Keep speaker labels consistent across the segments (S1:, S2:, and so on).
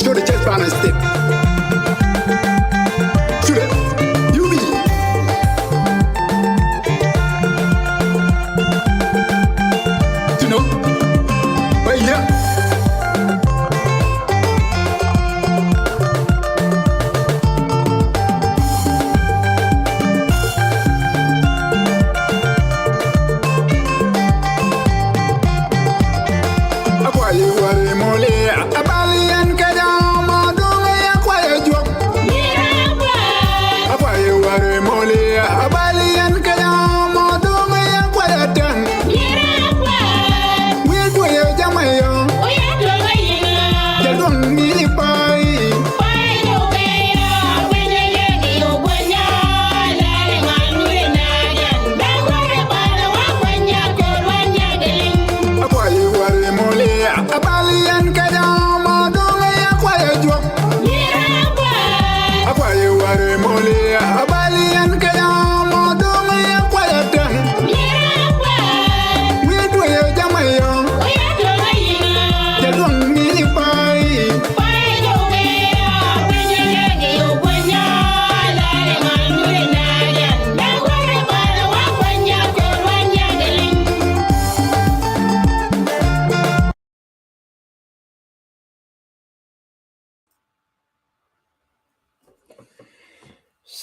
S1: to the chest balance stick. Shoot it. You be. You know? But yeah.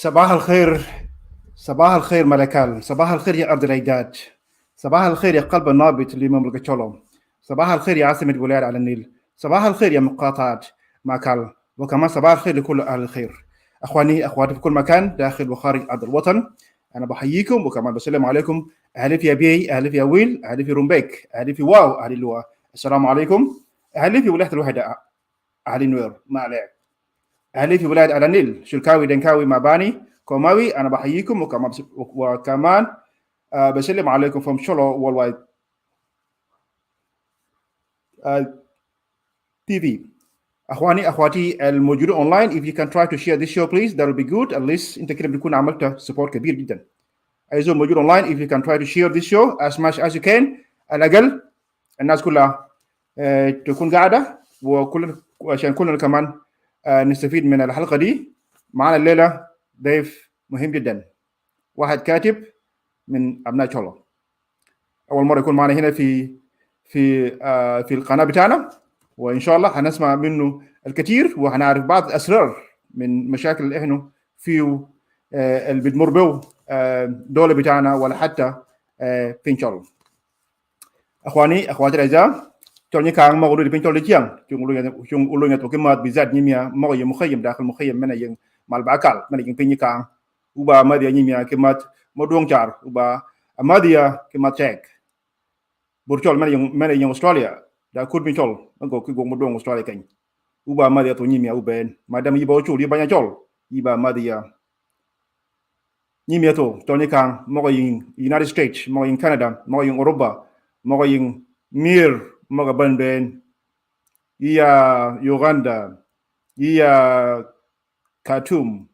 S2: صباح الخير صباح الخير ملكال، صباح الخير يا أرض العداد، صباح الخير يا قلب النابت لمملكة شولو، صباح الخير يا عاصمة الولايات على النيل، صباح الخير يا مقاطعة ماكال، وكمان صباح الخير لكل أهل الخير. أخواني أخواتي في كل مكان داخل وخارج أرض الوطن، أنا بحييكم وكمان بسلم عليكم. أهلي في أبي، أهلي في ويل، أهلي في رومبيك، أهلي في واو، أهلي لوا. السلام عليكم. أهلي في ولاية الوحدة، أهلي نوير ما عليك. أهلي في ولاية على النيل، شلكاوي دنكاوي ماباني كوماوي، أنا بحييكم وكمان بسلم عليكم from Collo worldwide TV. أخواني أخواتي الموجودين online, if you can try to share this show please, that will be good. At least أنت كده بتكون عملت support كبير جدا. أيضا موجود online, if you can try to share this show as much as you can. على الأقل الناس كلها تكون قاعدة عشان كلنا كمان نستفيد من الحلقة دي. معنا الليلة ضيف مهم جدا، واحد كاتب من أبناء شولو، أول مرة يكون معنا هنا في القناة بتاعنا، وإن شاء الله هنسمع منه الكثير وهنعرف بعض الأسرار من مشاكل اللي إحنا فيه اللي بتمر به دولة بتاعنا ولا حتى في شولو. أخواني أخواتي الأعزاء، توني كان مغلوب في شولو جيان، شون أولونا توكيمات بزاد نيميا مغي مخيم داخل مخيم من ين مالباكال من ين بيني كان وبا ماديا نيميا كمات مدون جار وبا ماديا كمات تاك برجول من ين أستراليا دا كود من شول نقول كيقوم مدون أستراليا كين وبا ماديا تو نيميا وبين مادام يبغى شول يبغى شول يبغى ماديا نيميا تو توني كان مغي United States مغي كندا مغي أوروبا مغي مير مغي بين يا يوغندا يا كارتوم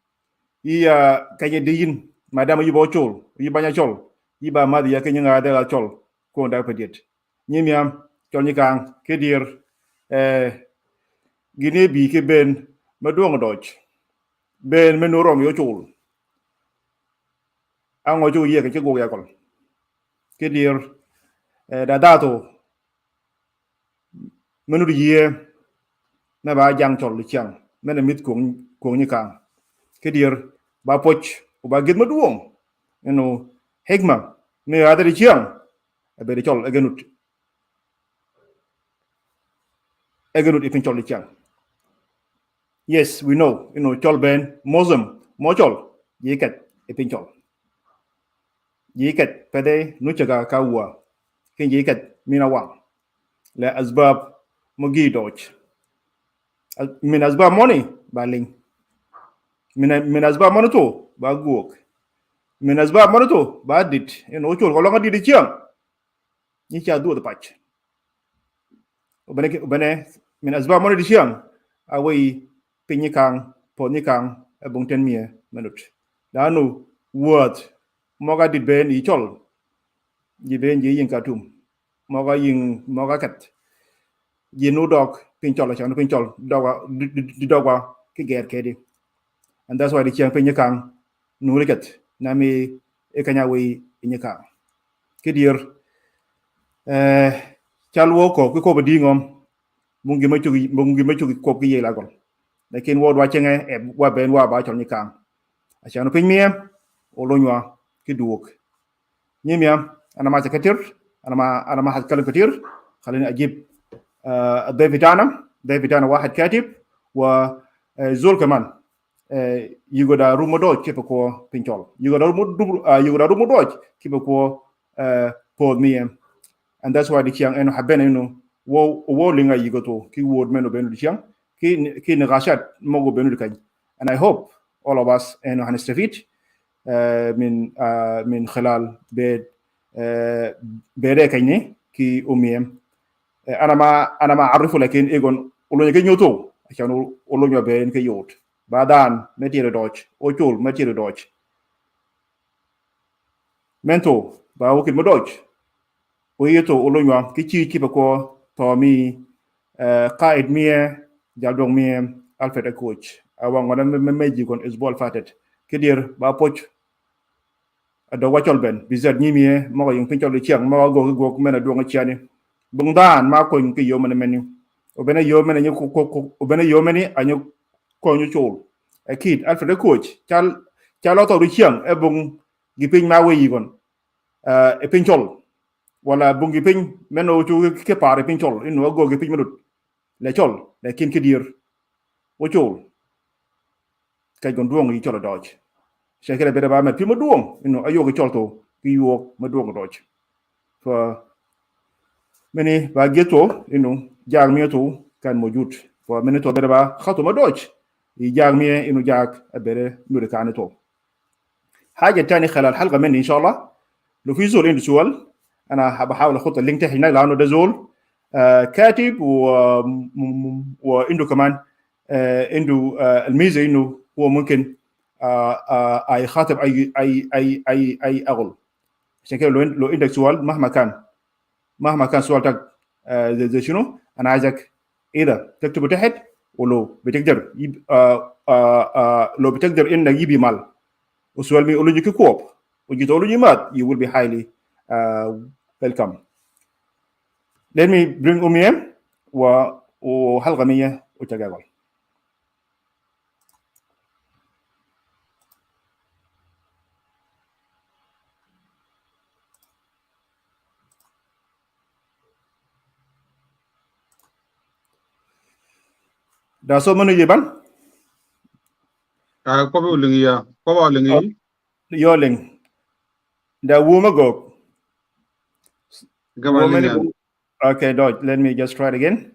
S2: يا كينيدين مادام يبغى شول يبغى شول يبغى ماديا كينيا هذا شول كون دا بديت نيميا توني كان كدير Guinea bi ke ben madong doj ben menurom yo chul ango ju ye ke go ya kol ke dir da dato menu ye na ba jang chol li chang men mit ko ni kan ke dir ba poch ba git maduong eno hegma me ada li chang be de chol egenut ifin chol li chang. Yes, we know, chol ben Muslim, mo chol, yikat ipin chol. Yikat pede nuchaga kawa, kin yikat minawang. La asbab mugi doj. Min asbab money, baling. Min asbab monoto, ba guok. Min asbab monoto, ba dit, chol, kolonga di chiang. Nicha do the patch. Ubane, min asbab money di chiang, away. Pinyikang, Ponyikang, a bungten mie, minute. Danu, word, Moga did ben each all. Ye ben ye in Katum, Moga yin Mogakat. yenu dog pinchol cha no pinchol dogwa ki ger kedi, and that's why the chiang pinyakang nurikat nami ekanyawi inyakang kidir chalwo ko ko badingom mungi machu ko ki yela gol lakin wod wa chenge e wa ben wa ba chol nyakang acha no pinyem olonywa kiduok nyemya ana ma zakatir ana ma هتكلم كتير خليني اجيب الضيف بتاعنا واحد كاتب وزول كمان يقدر رومودوج كيف كو بينشول يقدر رومودوج كيف كو بود ميم and that's why the chiang eno habena eno wo linga yigoto ki word meno benu chiang ki negashat mogo benu kay, and I hope all of us eno هنستفيد من خلال بيري كايني كي أميم أنا ما أعرفه لكن إيجون أولوني كي نيوتو عشان أولوني بين كي يوت بعدان متير دوج أوتول متير دوج منتو باوكين مدوج ويتو أولوني كي كي بكو تومي قائد مية جالدون مية ألفريد كوتش أوان وانا مميجي كون إسبوع فاتت كدير باوتش do wachol ben bizet nyimie mo yung pinchol chiang mo go mena duong chiani bungdan ma ko ngi yo mena menu obena yo mena nyu ko obena yo meni anyu ko nyu chul akid alfred coach chalo to chiang e bung gi pin ma we yigon e pinchol wala bung gi pin meno chu ke pare pinchol ino go gi pin medut le chol le kin kidir wo chul kay gon duong yi cholo doj shekere bere ba me pi maduong ayo ke cholto ki yo maduong doj fa meni ba geto jag mi to kan mojut fa meni to bere ba khato madoj jag mi jag bere nuri kan to حاجه ثانيه خلال الحلقه مني ان شاء الله لو في زول عنده سؤال انا بحاول احط اللينك تحت هنا لانه ده زول كاتب وعنده كمان عنده الميزه انه هو ممكن اي خاطب اي اغل عشان كده لو عندك سؤال مهما كان سؤالك زي شنو انا عايزك اذا تكتبه تحت ولو بتقدر لو بتقدر انك يجيب مال وسؤال مي اولو جيكي كوب وجيت اولو جيمات you will be highly welcome. Let me bring أميم وحلقة 100 وتقابل. Da so manu yeban?
S3: Ko lengi
S2: Yoling. Da wuma go. Okay, Dodge. Let me just try it again.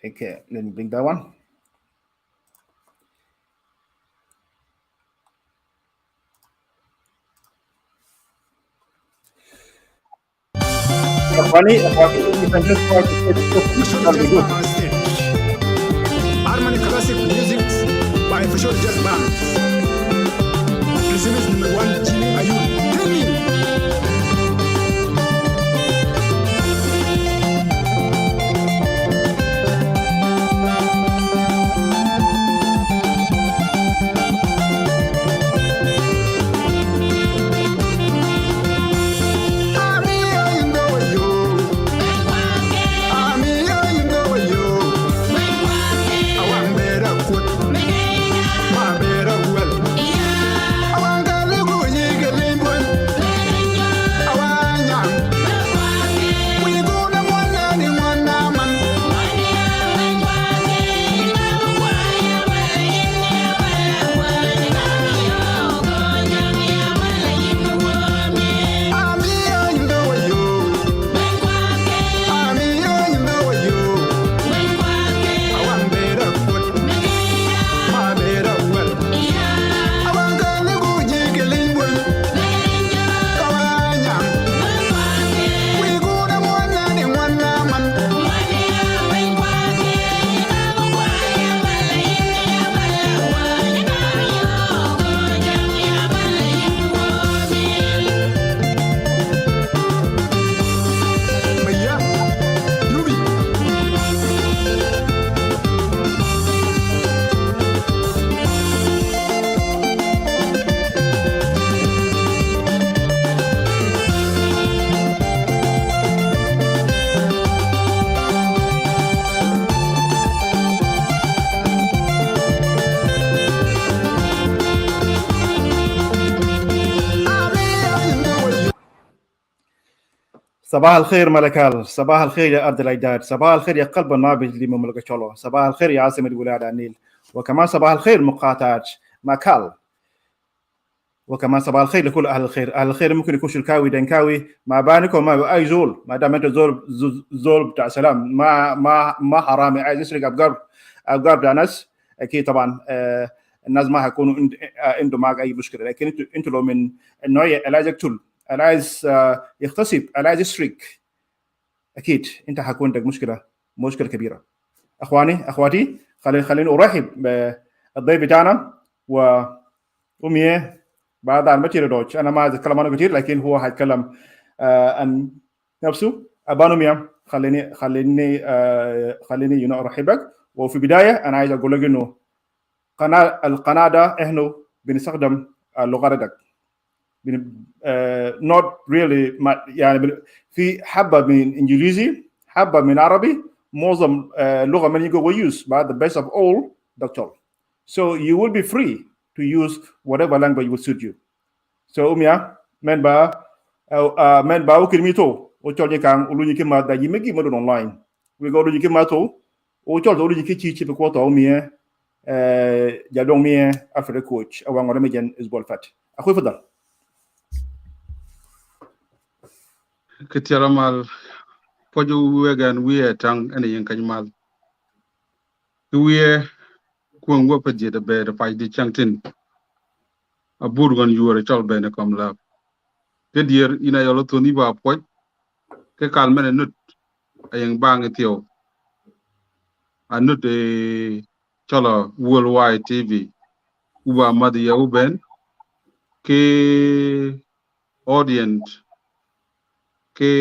S2: Okay, let me bring that one. Funny, you can just try to get
S1: Harmony classic music by for sure just bands. Listeners number 1, Jimmy Ayub. Tell me. Better
S2: صباح الخير ملكال، صباح الخير يا أرض الأجداد، صباح الخير يا قلب النابض لمملكة شولو، صباح الخير يا عاصمة ولاية النيل، وكمان صباح الخير مقاطعة ماكال، وكمان صباح الخير لكل أهل الخير. أهل الخير ممكن يكون شلكاوي دنكاوي ما بانكم ما أي زول، ما دام أنت زول بتاع سلام، ما حرامي عايز يسرق أفكار بتاع ناس، أكيد طبعا الناس ما هيكونوا عنده معك أي مشكلة. لكن أنتوا لو من النوعية اللي عايز يقتل، اللي عايز يغتصب، اللي عايز يسرق، اكيد انت حكون عندك مشكله كبيره. اخواتي خليني ارحب بالضيف بتاعنا وامي بعد عن متير دوتش. انا ما اتكلم عنه كثير لكن هو هيتكلم عن نفسه. ابان كمياي، خليني ارحبك. وفي بدايه انا عايز اقول لك انه القناه ده احنا بنستخدم اللغه دك not really يعني في حبه من انجليزي، حبه من عربي، معظم لغه من يجو we use but the best of all doctor, so you will be free to use whatever language will suit you. So men ba ukirmito o cholje kan ulu nyike ma da yimegi mo online we go ulu nyike ma to o chol ulu nyike chi ko to ja dong afre coach awan ngore mejen isbol fat akhoy fadal.
S3: Kitiara mal poju wegan wiye tang ene yen kanymal. Wiye kuang wo paje de be de fay di changtin. A burgon yuore chol be ne kom la. Ke dier ina yolo toni ba poj ke kalmene nut ayeng bang etio. A nut e chola worldwide TV. Uba madi ya uben ke audience ke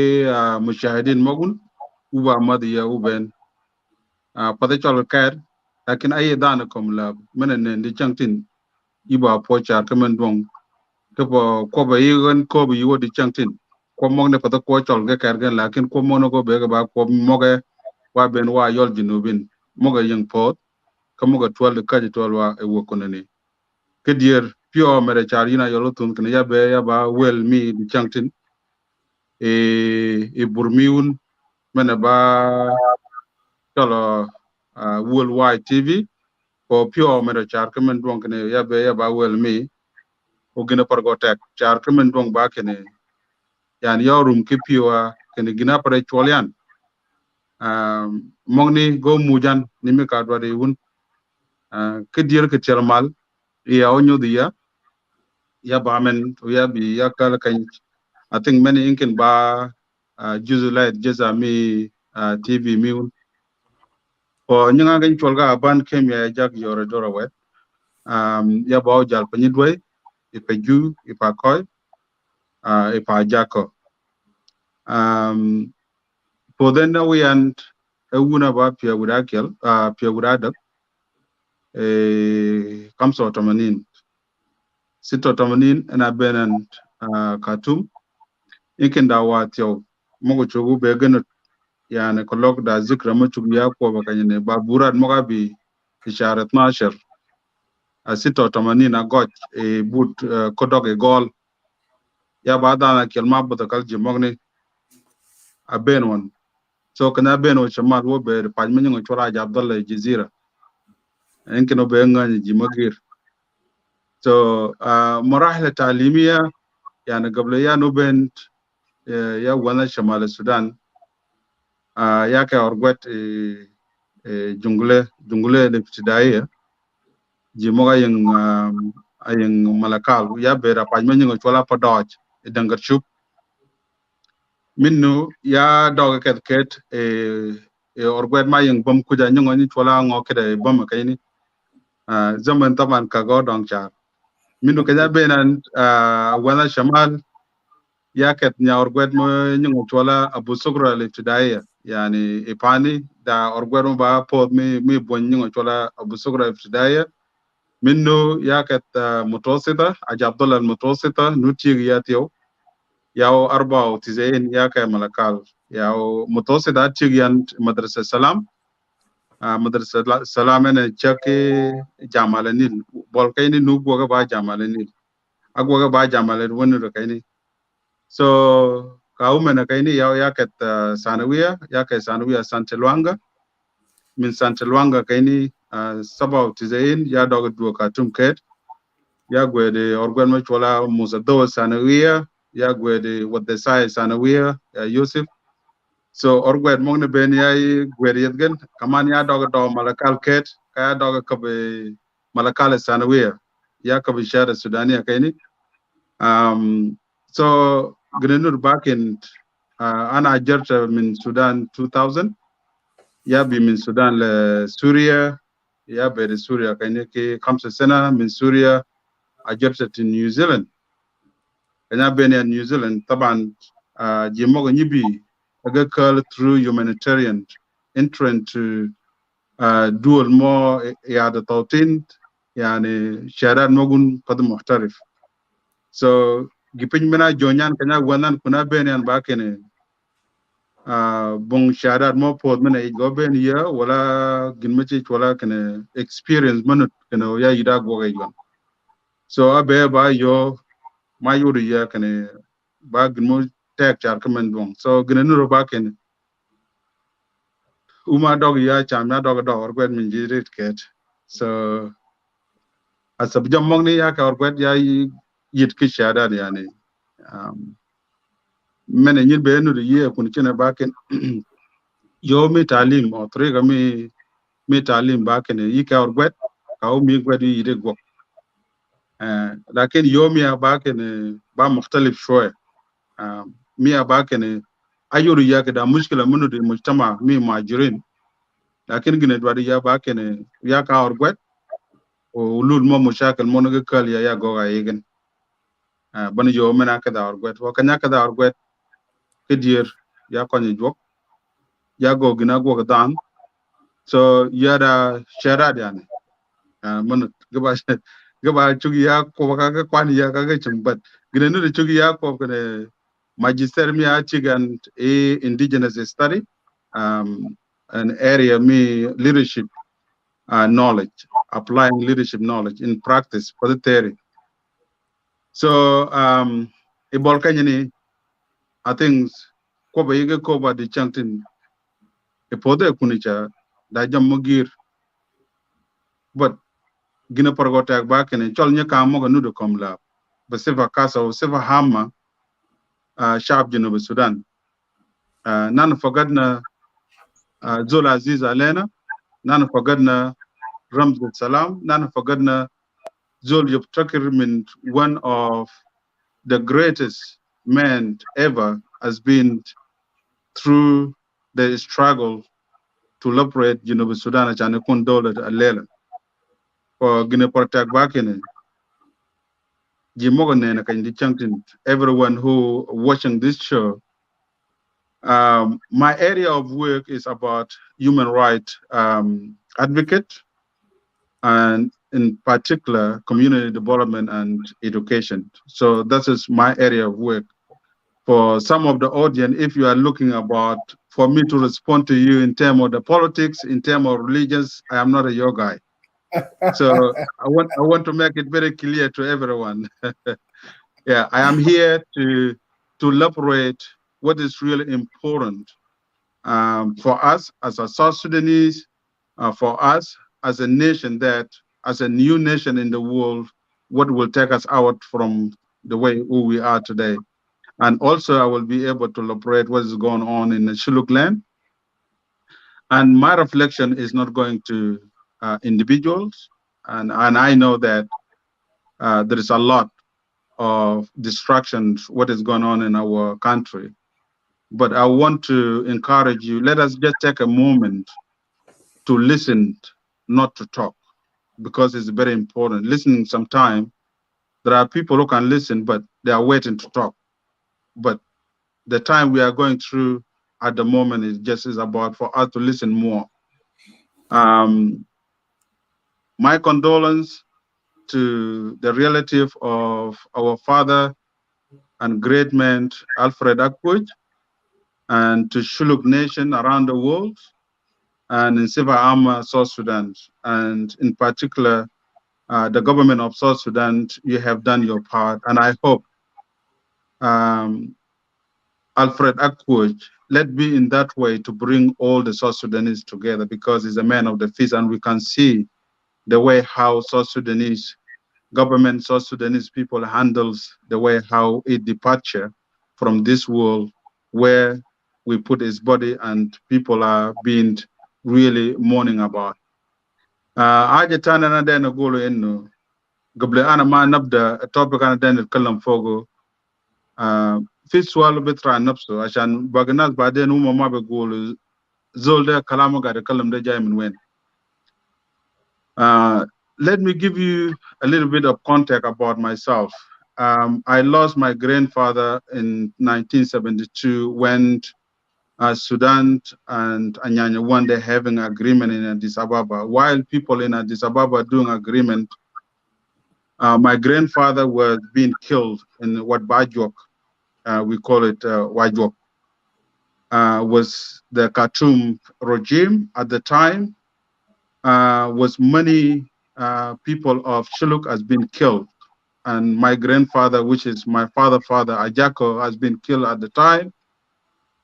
S3: mushahidin magun uba madi ya uben pada chol kair lakin aye dana kom la menen di changtin iba pochar kemen dong ke ko ba yigan ko bi yodi changtin ko mong ne pada ko chol ge kair gen lakin ko mono go be ba ko moge wa ben wa yol jinubin moge yeng pot ka moge tol ka ji tol wa e wokonani ke dier pio mere char ina yolo tun kne ya be ya ba wel mi di changtin e burmiun mena ba cholo worldwide TV ko pure mere char kemen dong kene ya be ya ba wel mi o gina pargo tek char kemen dong ba kene yan yorum ke pure kene gina pare cholian mongni go mujan nimi ka dwade un ke dier ke termal ya onyo dia ya ba men ya bi ya kala kan I think many inken ba juzulait jazami TV mi un o nyanga gan cholga Abann Kemyay jak yore dora wet ya ba jal panyidwe ipeju ipakoy ipajako for then we and una ba pia wurakel pia wurada kamso tamanin sito tamanin na benan Khartoum inken da watyo mogo chogu be gana yani kolok da zikra mo chugu ya ko ba kanyene ba burad moga bi isharat 12 sito tamanin agoch but kodog gol ya ba dana kelma botakal jimogni abenwan so kana beno chamal wo be pajmenyo ngora jabdalla jizira يمكن بينغاني جماغير so مراحل تعليمية يعني قبل يا نوبنت يا وانا شمال السودان يا كأرغوت جنغلة الابتدائية جماغا ين ملكال يا بيرا باجمن ينغ بداج دنگرشوب منو يا دوغ كت أرغوت ما ين بام كوجا ينغ chola ngo kede bam kayni zaman taban ka godong char minu kaya benan wala shamal yaket nya orgwet mo nyungu chola abu sukra al-ibtidaiya yani ipani da orgwet mo ba pod mi bon nyungu chola abu sukra al-ibtidaiya minu yaket mutawsita ajabdullah al-mutawsita nuti yatio yao 94 yake malakal yao mutawsita tigian madrasa salam madrasa salam ene chake jamalanil bol kayni nugo ga ba jamalanil agwaga ba jamale wonu da kaini so كاومنا كايني يا كت ثانوية يا كت ثانوية سانتلوانغا من سانتلوانغا كايني 97 يا دوغ دو كاتوم كيت يا غويدي أورغان مشولا مصدوة ثانوية يا غويدي ودساي ثانوية يا يوسف so orgwet mongne ben yai gwet yetgen kaman ya doga do malakal ket kaya doga kabe malakal sanawia ya kabe shara sudania kaini so grenur back in ana jarta min Sudan 2000 ya bi min Sudan le Syria ya be de Syria kaini ke kamsa sena min Syria ajarta to New Zealand kanya ben ya New Zealand taban jimogo nyibi agakal through humanitarian entrant to dual more the tautin yani sharat mogun qad muhtarif so gipin mena jonyan kanya wanan kuna benian bakene bong sharat mo pod mena go ben ya wala ginmechi wala kene experience manut kene ya yida go yon so abe ba yo mayuri ya kene ba ginmo tek char kamen bong so ginenu bakene uma dog ya cham na dog dog orgwet min jirit ket so asab jamong ni ya ka orgwet ya yit ki shada yani mene nyil be no ye kun chena baken yo mi talim o triga mi talim baken yi ka orgwet ka o mi gwet yi de go lakin yo mi ya baken ba mukhtalif shoya mi ya baken ayuru ya ka da mushkila munu de mujtama mi majirin lakin gine dwadi ya baken ya ka orgwet o lul mo mushakil mo no kal ya go ga yegen bani yo mena ka da orgwet wa kanya ka da orgwet kedir ya konyi jok ya go gina go dan so ya da sharad yani man gaba chugi ya ko ka kwani ya ka chimbat gina nu chugi ya ko kene magister mi a chigan indigenous study an area me leadership knowledge applying leadership knowledge in practice for the theory so e bol kanyini I think ko ba yige ko ba di chantin e pode kunicha da jam mogir but gina pargota ba kene chol nya ka mo nu de kom la ba seva kasa o seva hamma shab jinu Sudan nan fogadna zol aziz alena nan fogadna ramz salam nan fogadna zol yubtakir min one of the greatest men ever has been through the struggle to liberate Sudan and kun dollar alela for gina protect back in Jimogane and kind chanting everyone who watching this show. My area of work is about human rights advocate and in particular community development and education. So that is my area of work. For some of the audience, if you are looking about for me to respond to you in terms of the politics, in terms of religions, I am not a your guy. So I want to make it very clear to everyone. Yeah, I am here to elaborate what is really important for us as a South Sudanese, for us as a nation that, as a new nation in the world, what will take us out from the way who we are today. And also I will be able to elaborate what is going on in the Shilluk land. And my reflection is not going to individuals. And I know that there is a lot of distractions, what is going on in our country. But I want to encourage you, let us just take a moment to listen, not to talk, because it's very important. Listening sometimes, there are people who can listen, but they are waiting to talk. But the time we are going through at the moment is about for us to listen more. My condolence to the relative of our father and great man, Alfred Akwaj, and to Shilluk Nation around the world, and in Siva Ama, South Sudan, and in particular, the government of South Sudan, you have done your part, and I hope Alfred Akwoj, let be in that way to bring all the South Sudanese together, because he's a man of the feast, and we can see the way how South Sudanese government, South Sudanese people handles the way how it departure from this world where we put his body and people are being really mourning about. Aja tana na dena golo enno قبل أنا ما نبدأ التوبيك أنا دايما نتكلم فوقه في سؤال بيطرح عن نفسه عشان باقي الناس بعدين هم ما بيقولوا زول ده كلامه قاعد يتكلم ده جاي من وين. Let me give you a little bit of context about myself. I lost my grandfather in 1972 when Sudan and Anyanya one day having an agreement in Addis Ababa. While people in Addis Ababa doing agreement, my grandfather was being killed in what Bajok, we call it Wajok, was the Khartoum regime at the time, was many people of Shilluk has been killed. And my grandfather, which is my father, Ajako, has been killed at the time.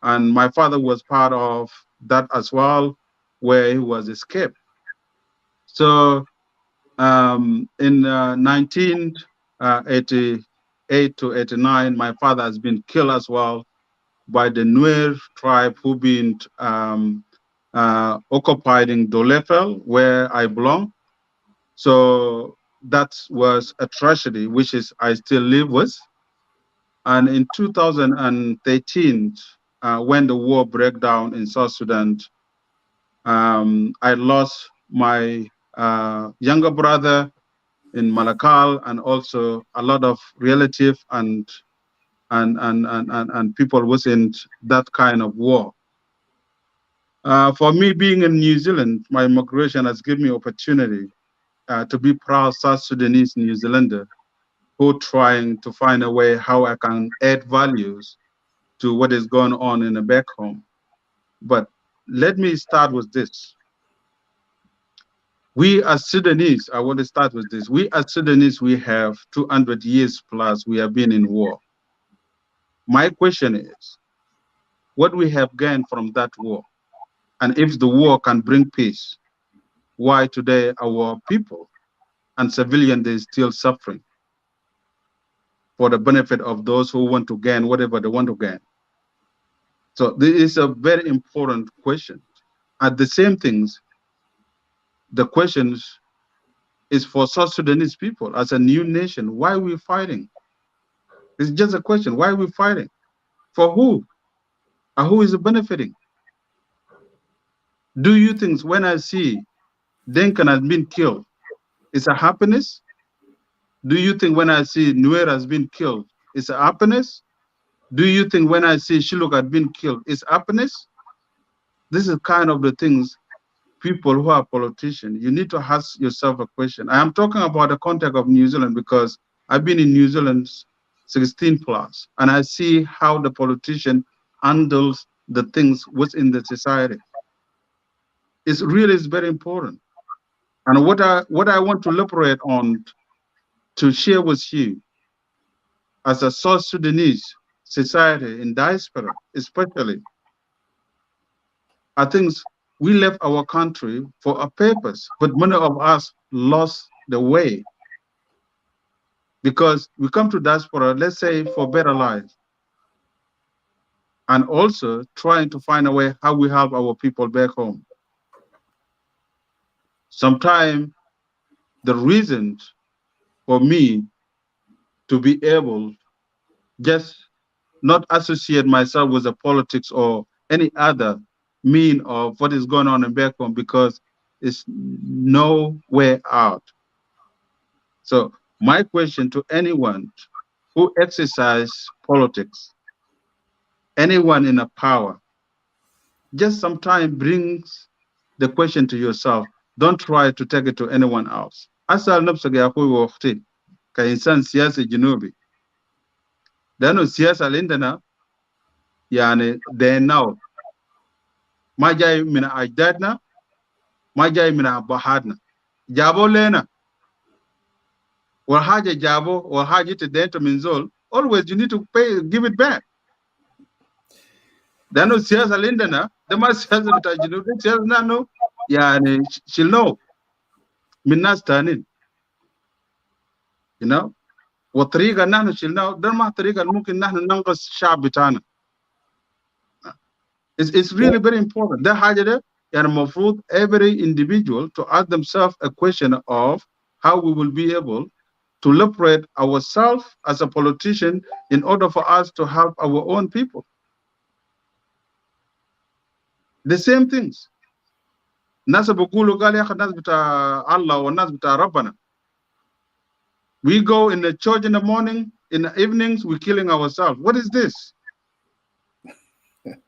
S3: And my father was part of that as well, where he was escaped. So in 1988 to 89, my father has been killed as well by the Nuer tribe who been occupying Dolefel, where I belong. So that was a tragedy, which is I still live with. And in 2013, when the war broke down in South Sudan, I lost my younger brother in Malakal, and also a lot of relatives and people within that kind of war. For me, being in New Zealand, my migration has given me opportunity to be proud South Sudanese New Zealander who trying to find a way how I can add values to what is going on in the back home. But let me start with this. We as Sudanese, I want to start with this. We as Sudanese, we have 200 years plus, we have been in war. My question is, what we have gained from that war? And if the war can bring peace, why today our people and civilians are still suffering for the benefit of those who want to gain whatever they want to gain? So this is a very important question. At the same things, the questions is for South Sudanese people as a new nation. Why are we fighting? It's just a question. Why are we fighting? For who? And who is benefiting? Do you think when I see Denkan has been killed, it's a happiness? Do you think when I see Nuer has been killed, it's a happiness? Do you think when I see Shilluk has been killed, it's happiness? This is kind of the things people who are politicians, you need to ask yourself a question. I am talking about the context of New Zealand because I've been in New Zealand 16 plus, and I see how the politician handles the things within the society. It's really is very important. And what I want to elaborate on to share with you as a South Sudanese society in diaspora, especially, I think we left our country for a purpose, but many of us lost the way because we come to diaspora, let's say, for better life, and also trying to find a way how we help our people back home. Sometimes the reason for me to be able just not associate myself with the politics or any other mean of what is going on in back home because it's no way out. So my question to anyone who exercise politics, anyone in a power, just sometimes brings the question to yourself. Don't try to take it to anyone else. Asal nafsa ya kui wakti ka insan siyasa jinubi. Dano siyasa lindana yani they know. Ma jai mina ajdadna, ma jai mina bahadna. Jabo lena. Haja jabo or haja to dento minzol, always you need to pay, give it back. لانه السياسه اللي عندنا ده ما السياسه بتاع الجنوب، السياسه نحن يعني شلناه من ناس ثانيين you know. والطريقه اللي نحن شلناه ده ما الطريقه اللي ممكن نحن ننقذ الشعب بتاعنا. It's really very important. ده حاجه ده يعني المفروض every individual to ask themselves a question of how we will be able to liberate ourselves as a politician in order for us to help our own people. The same things. الناس بيقولوا قال يا اخي الناس بتاع الله والناس بتاع ربنا. We go in the church in the morning, in the evenings we're killing ourselves. What is this?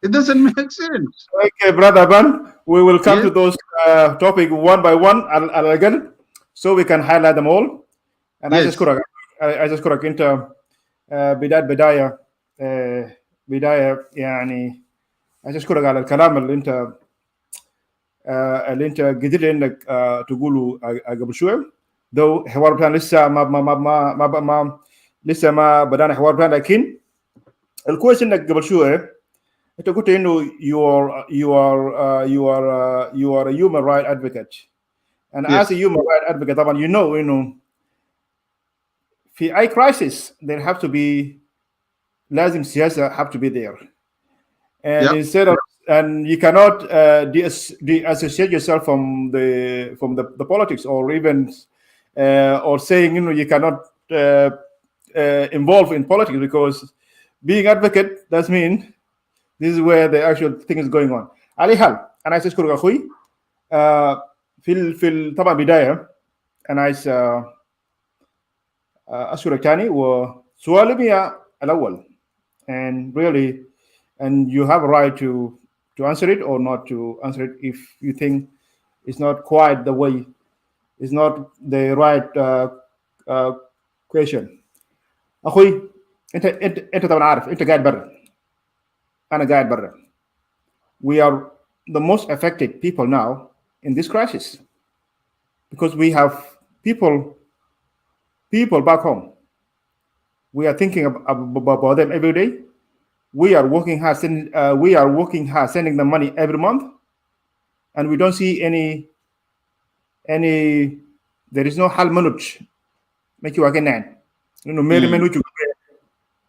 S3: It doesn't make sense.
S2: Okay, brother Abann, we will come to those topic one by one again, so we can highlight them all. And
S3: Yes.
S2: I just correct into بداية يعني I just correct على الكلام اللي انت قدرت انك تقوله قبل شوية. though حوار بتاعنا لسه ما بدأنا حوار بتاعنا، لكن الكويس انك قبل شوية انت قلت انه you are a human right advocate, and
S3: Yes.
S2: as a human right advocate طبعا you know انه في اي crisis there have to be لازم سياسة have to be there, and instead of and you cannot deassociate yourself from the politics, or even or saying you cannot involve in politics, because being advocate does mean this is where the actual thing is going on. على حال انا عايز اشكرك اخوي في طبعا بدايه انا عايز اشكرك ثاني، وسؤالي الاول and really and you have a right to answer it or not to answer it if you think it's not quite the way, it's not the right question. اخوي انت طبعا عارف انت قاعد برا، انا قاعد برا. We are the most affected people now in this crisis because we have people back home. We are thinking about them every day. We are working hard, sending them money every month, and we don't see any. There is no حل منوج make you again. ميري منوج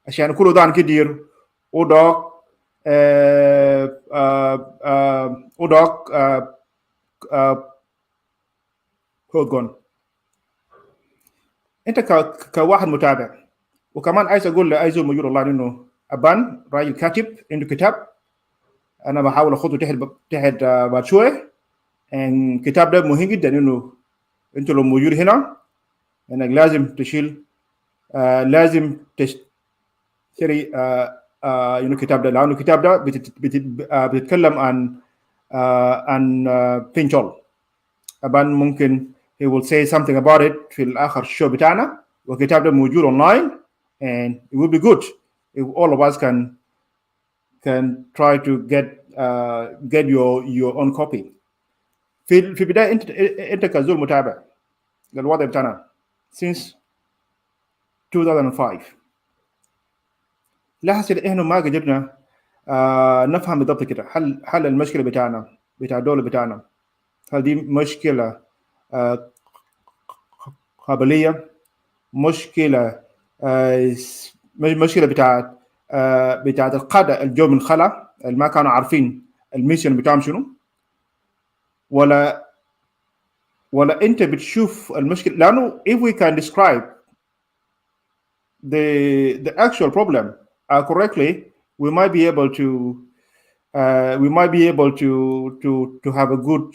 S2: عشان كله دان كدير ودوك هوغون. انت كواحد متابع، وكمان عايز اقول لاي زول موجود الله انه ابان راجل كاتب عنده كتاب انا بحاول اخذه تحت بعد شويه، الكتاب ده مهم جدا انه انت لو موجود هنا انك لازم تشيل لازم تشتري الكتاب ده، لانه الكتاب ده بيتكلم عن بينشول. ابان ممكن he will say something about it في الاخر الشو بتاعنا، والكتاب ده موجود online and it will be good if all of us can try to get your own copy. في بداية انت كزول متابع للوضع بتاعنا since 2005 لاحظ احنا ما قدرنا نفهم بالضبط كده هل المشكلة بتاعنا بتاع الدولة بتاعنا هل دي مشكلة قابلية، مشكلة بتاعت القادة الجو من خلا اللي ما كانوا عارفين الميشن بتاعهم شنو، ولا انت بتشوف المشكلة؟ لانه if we can describe the actual problem correctly, we might be able to have a good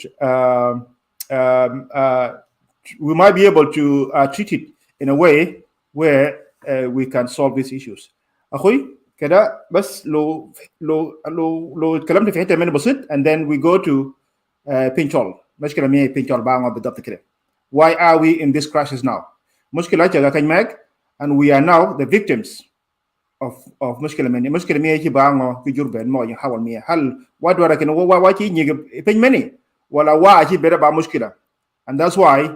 S2: we might be able to treat it in a way where we can solve these issues. اخوي كده بس لو اتكلمت في حته من بسيط and then we go to بينشول. مشكله مية بينشول باعوا بالضبط كده. Why are we in this crisis now? مشكله جاء كيمياي and we are now the victims of مشكله مية يجي باعوا كجربة ما يحاول مية هل وادورا كنا واجي يجي بينمني ولا واجي بيربع مشكله and that's why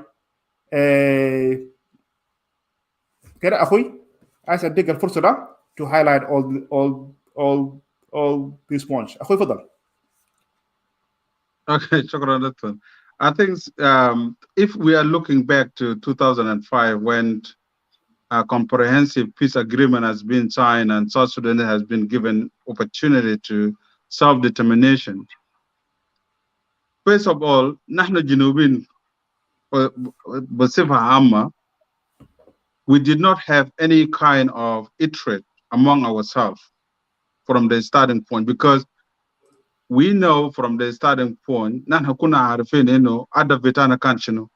S2: كده اخوي عايز اديك الفرصه ده to highlight all all these points. أخوي فضل.
S3: Okay, shukran, Dr. I think if we are looking back to 2005 when a comprehensive peace agreement has been signed and South Sudan has been given opportunity to self-determination. First of all, نحن جنوبين بصفة عامة, we did not have any kind of hatred among ourselves from the starting point, because we know from the starting point نحن كنا عارفين إنه هدف بتاعنا كان شنو.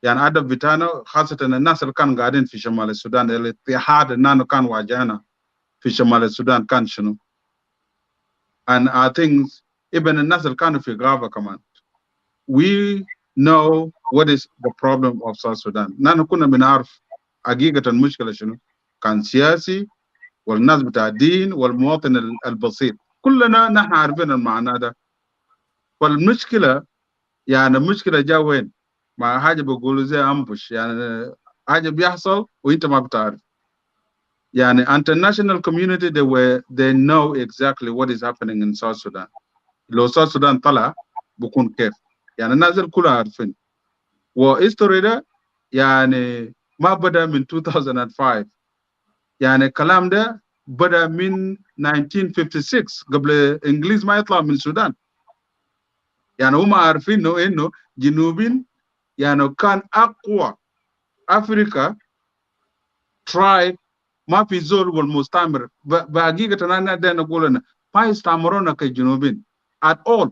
S3: يعني هدف بتاعنا خاصة الناس اللي كانوا قاعدين في شمال السودان, الاتحاد اللي كان واجهنا في شمال السودان كان شنو. And I think even الناس اللي كانوا في غابة كمان, we know what is the problem of South Sudan. نحن كنا بنعرف حقيقة المشكلة شنو, كان سياسي والناس بتاع الدين والمواطن البسيط, كلنا نحن عارفين المعنى ده. والمشكلة يعني المشكلة جا وين؟ مع حاجة بيقولوا زي أمبوش, يعني حاجة بيحصل وإنت ما بتعرف. يعني international community they know exactly what is happening in South Sudan. لو South Sudan طلع بكون كيف. يعني الناس كلها عارفين. وهيستوري ده يعني ما بدأ من 2005. يعني الكلام ده بدأ من 1956 قبل الإنجليز ما يطلع من السودان. يعني هم عارفين إنه جنوبين يعني كان أقوى أفريقيا ترايب, ما في زول والمستعمر. بحقيقة أنا ده نقول ما يستعمرونا كجنوبين at all.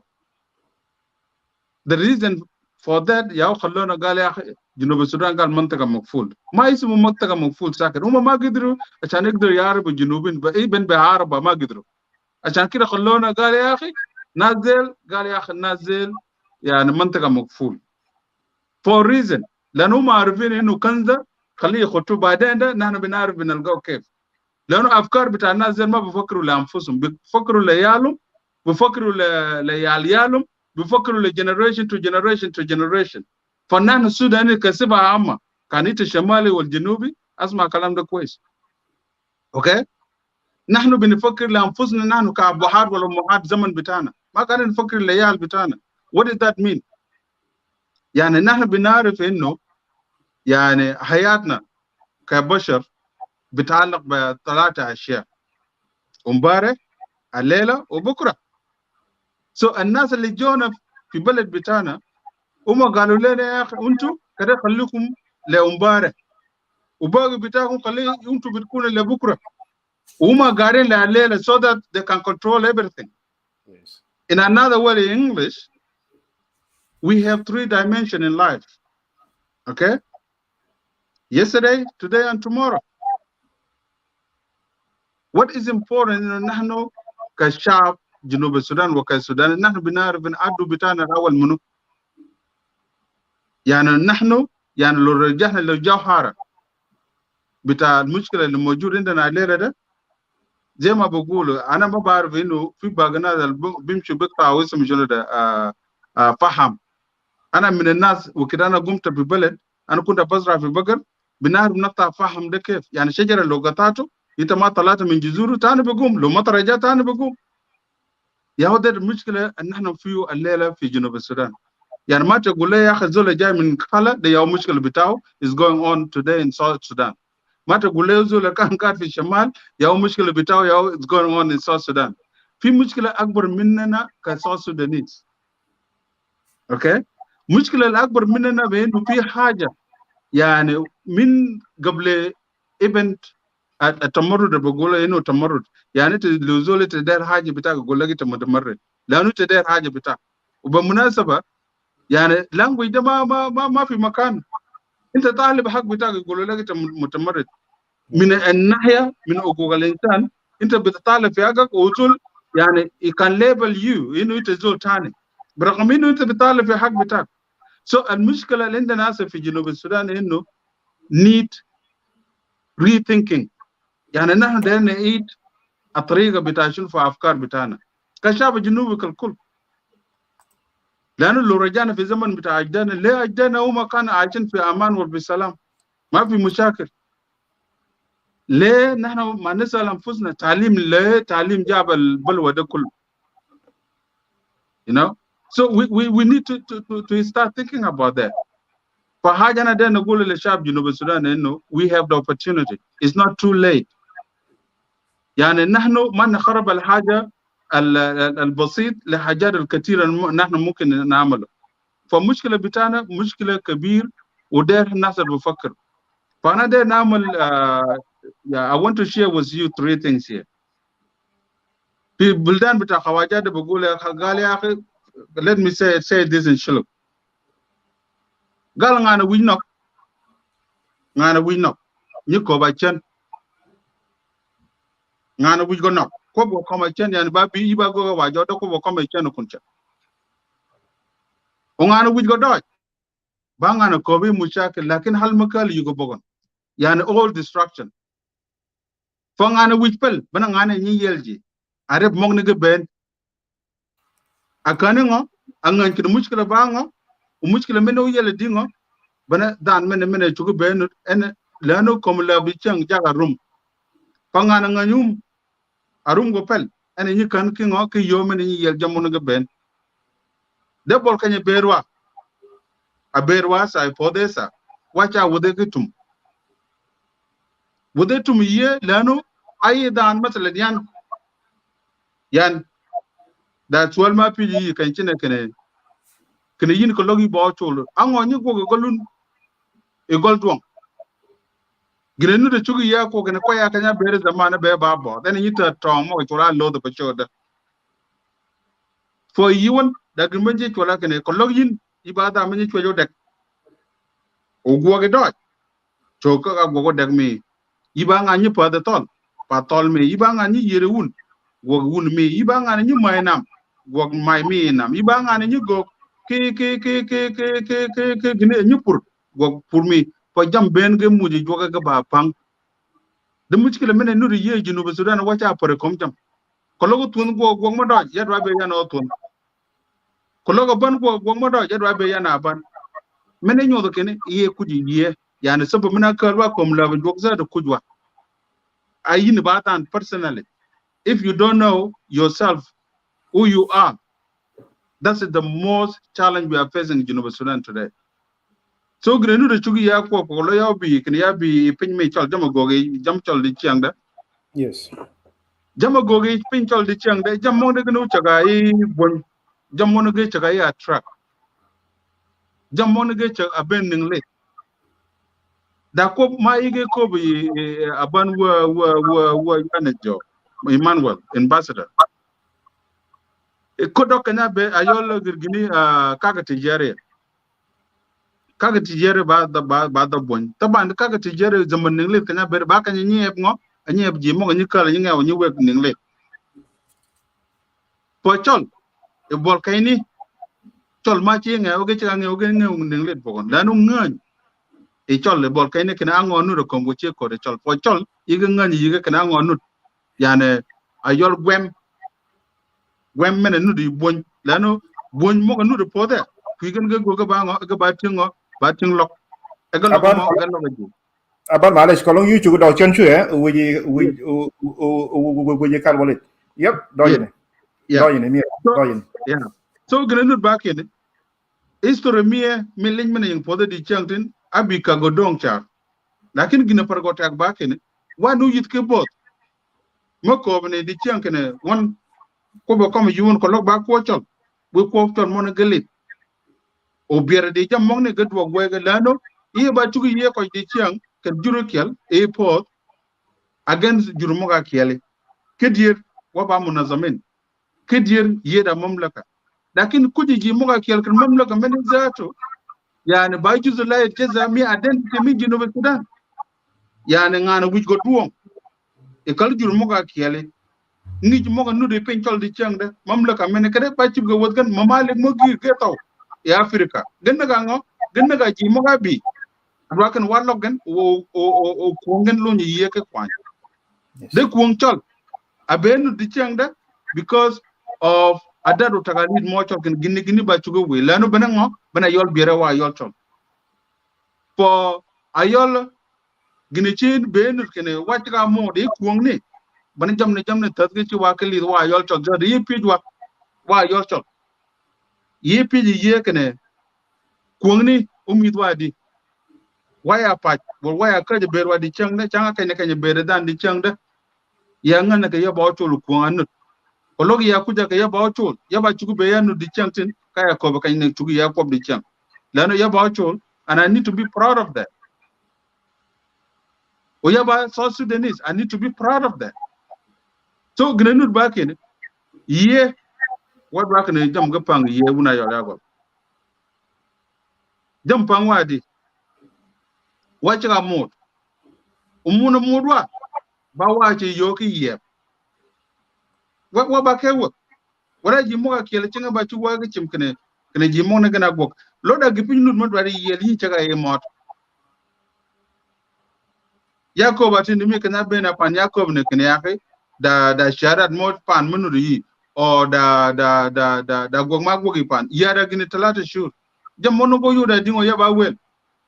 S3: The reason for that يا خلونا قال يا أخي جنوب السودان قال منطقة مقفول, ما اسمه منطقة مقفول ساكن. هم ما قدروا عشان يقدروا يعرفوا الجنوبين, ابن بعربة ما قدروا. عشان كده خلونا قال يا أخي نازل, قال يا أخي نازل يعني منطقة مقفول. For reason لأنهم عارفين إنه كنزة خليه يخطوا بعدين ده نحن بنعرف بنلقاه كيف. لأنه أفكار بتاع الناس زي ما بفكروا لأنفسهم, بفكروا ليالهم, بفكروا لياليالهم, بفكروا لجنريشن تو جنريشن تو جنريشن. فنحن السوداني كصفة عامة كان الشمالي والجنوبي أسمع كلام ده كويس. أوكي؟ نحن بنفكر لأنفسنا نحن كأبهات ولا أمهات زمن بتاعنا, ما كان نفكر ليال بتاعنا. What does that mean؟ يعني نحن بنعرف إنه يعني حياتنا كبشر بتعلق بثلاثة أشياء, امبارح, الليلة, وبكرة. الناس اللي جونا في بلد بتاعنا هم قالوا لنا يا أخي أنتوا كده خليكم لامبارح, وباقي بتاعكم خليه أنتوا بتكونوا لبكرة. وهم قاعدين لليلة so that they can control everything.
S2: Yes.
S3: In another word in English, we have 3 dimensions in life. Okay? Yesterday, today, and tomorrow. What is important إنه نحن كشعب جنوب السودان وكالسودان نحن بنعرف إن عدو بتاعنا الأول منو. يعني نحن يعني لو رجعنا للجوهرة بتاع المشكلة اللي موجود عندنا الليلة ده, زي ما بقولوا أنا ما بعرف إنه في باقي اللي بيمشوا بيقطعوا اسم شنو ده فحم. أنا من الناس وكده أنا قمت ببلد أنا كنت بزرع في بقر, بنعرف نقطع فحم ده كيف. يعني شجرة لو قطعته انت ما طلعت من جذوره تاني بقوم, لو مطر جاء تاني بقوم. يا هو ده المشكله ان احنا فيه الليله في جنوب السودان. يعني ما تقول لي يا اخي زول جاي من خلا ده يا مشكله بتاعه is going on today in South Sudan. ما تقول لي زول كان قاعد في الشمال يا مشكله بتاعه يا is going on in South Sudan. في مشكله اكبر مننا كساوث سودانيز. اوكي, المشكله الاكبر مننا بانه في حاجه يعني من قبل ايفنت التمرد اللي بقوله انه تمرد. يعني انت لو زول تدير حاجه بتاعك يقول لك انت متمرد لانه تدير حاجه بتاعك. وبالمناسبه يعني لانجويج ده ما في مكان. انت طالب حق بتاعك يقولوا لك انت متمرد. من الناحيه من حقوق الانسان انت بتطالب في حقك, وزول يعني كان ليبل يو انه انت زول ثاني برغم انه انت بتطالب في حق بتاعك. المشكله اللي عندنا في جنوب السودان انه need rethinking. يعني نحن دايرين نعيد الطريقه بتاع شنو في افكار بتاعنا كشعب جنوبي كالكل. لانه لو رجعنا في زمن بتاع اجدادنا, ليه اجدادنا هم كانوا عايشين في امان وبسلام, ما في مشاكل. ليه نحن ما نسأل أنفسنا تعليم ليه تعليم جاب البلوى ده كله you know so we need to start thinking about that فحاجة أنا ده نقول للشعب جنوب السودان إنه we have the opportunity it's not too late يعني نحن ما نخرب الحاجة البسيط لحاجات الكثيرة نحن ممكن نعمله فمشكلة بتاعنا مشكلة كبير ودير الناس المفكر فأنا ده نعمل I want to share with you 3 things here في بلدان بتاع خواجات بقول قال يا أخي let me say this in Shilluk قال ngana winok niko ba chen ngana wi go nok ko bo koma chen yani ba bi iba go wa jo do ko bo koma chen kun chen o ngana wi go do ba ngana ko bi mushakil lakin hal makal yugo bogon yani all destruction fo ngana wi pel bana ngana ni yelji arep mong ne ben akane ngo angan ki mushkila ba ngo mushkila meno yele dingo bana dan mene chugo ben en lano kom la bi chang jaga rum fangana nganyum arum go pel ene ni kan ki ngo ki yo mene ni yel jamono go ben de bol kanye berwa a berwa sa podesa wacha wude gitum wude tum ye lano ay dan masalan yan da tuwal ma piji kan cine kene yin ko logi bo cholo ango ni go golun e gol tuong girenu de chugi ya ko kene ko ya kanya bere zamana be ba bo then yita tong mo chola lo do pachoda for yiwon da gimanje chola kene ko login ibada manje chojo dek o go ge do choko ga go dek mi ibanga ni pa de tol pa tol mi ibanga ni yere un go un mi ibanga ni mainam go mai mi nam ibanga ni go ke gine nyupur go pour mi po jam ben ge muji joga ga ba pang de muskila mene nuru ye jinu be Sudan wacha pore kom jam ko logo tun go ma do yadwa be yana tun ko logo ban go ma do yadwa be yana ban mene nyodo kene ye kuji ye yani sabu mina kalwa kom la be jogza de kujwa ayin ba tan personally if you don't know yourself who you are. That's the most challenge we are facing in Genova, Sudan today. So, Grenu the Chugi Yako, Loya be, can ya be Pinmay Chal Jamagogi, Jamchal the Chianga?
S2: Yes.
S3: Jamagogi, Pinchal the Chianga, Jamono Chagai, Jamono Chagai track. Jamono Abann Lake. Da Kop Maige Kobi, Abann were manager, Emmanuel, ambassador. Kodok kana be ayol girgini kaga tijere ba da bon taban kaga tijere zaman ningle kana be ba kan nyeb ngo anyeb ji mo ni kala ni ngaw ni wek ningle po chol e bol kayni chol ma chi ngaw ge cha ngaw ge ngaw ningle bogon lanu ngany e chol le bol kayni kana ngo nu ko ngo che ko de chol po chol yiga ngany yiga kana ngo nu yani ayol gwem mene nu di bon lanu bon mo nu de pode ku gen go ga ba ngo ga ba ting lok e ga lok mo ga lok ji
S2: Abann Malaysia kalau you juga dah chen chu we kan wallet yep doyen mi doyen
S3: yeah so gen nu ba ke history mi liñ mene yung pode di changtin abi ka go dong cha lakin gina par go tak ba ke wa nu yit ke bot mo ko ne di chang ke ne won ko bo kom yuun ko lok ba ko chol bu ko ton mon gelit o biere de jam mong ne gad wo gwega lano e ba tugi ye ko de chiang kan juro kel e pot against juro mo ga kele kedir wa ba munazamin kedir ye da mamlaka lakin kuji ji mo ga kel kan mamlaka men zato yani ba juzu la jaza mi identity mi jino be Sudan yani ngana wuj go duom e kal juro mo ga kele ngi mo ga nude pencol di chiang de mamlaka men kede ba ci go wot gan mamale mo gi ke taw e Africa gen ga ngo gen ga ji mo ga bi rakan warlok gan o ko ngen lo ni yeke kwan de kuong chol abenu di chiang de because of adado tagalid mo chol kan gini ba ci go we lanu bena ngo bena yol biere wa yol chol for ayol gini chin ben kene wachka mo de kuong ni ban jamne tat ki wa kali wa yol chok jo yi pi wa yol chok yi pi ye kene kuong ni umidwa di waya pat bol waya ka je berwa di chang ne changa kene ber dan di chang de ya ngana ke ya ba chul kuong anut ologi ya kuja ke ya ba chul ya ba chugu be ya nu di chang tin kaya ko ba kene chugu ya ko di chang lano ya ba chul and I need to be proud of that. Oyaba South Sudanese, I need to be proud of that. So grenade back in ye what back in jam gapang ye una yorago. Jam pangwadi. Wacha mod. Umuna modwa. Bawachi yoki ye. What back here work? What are you more killing about you work chim can jimona gonna work? Lord, I give you not very ye chaga a mod. Jacob at in the make an abena pan Jacob Nekanyake, the shared mod pan munuri, or the Gogmagogi pan, Yada Ginitalata shoot. Jamonogo you that dingo yaba well.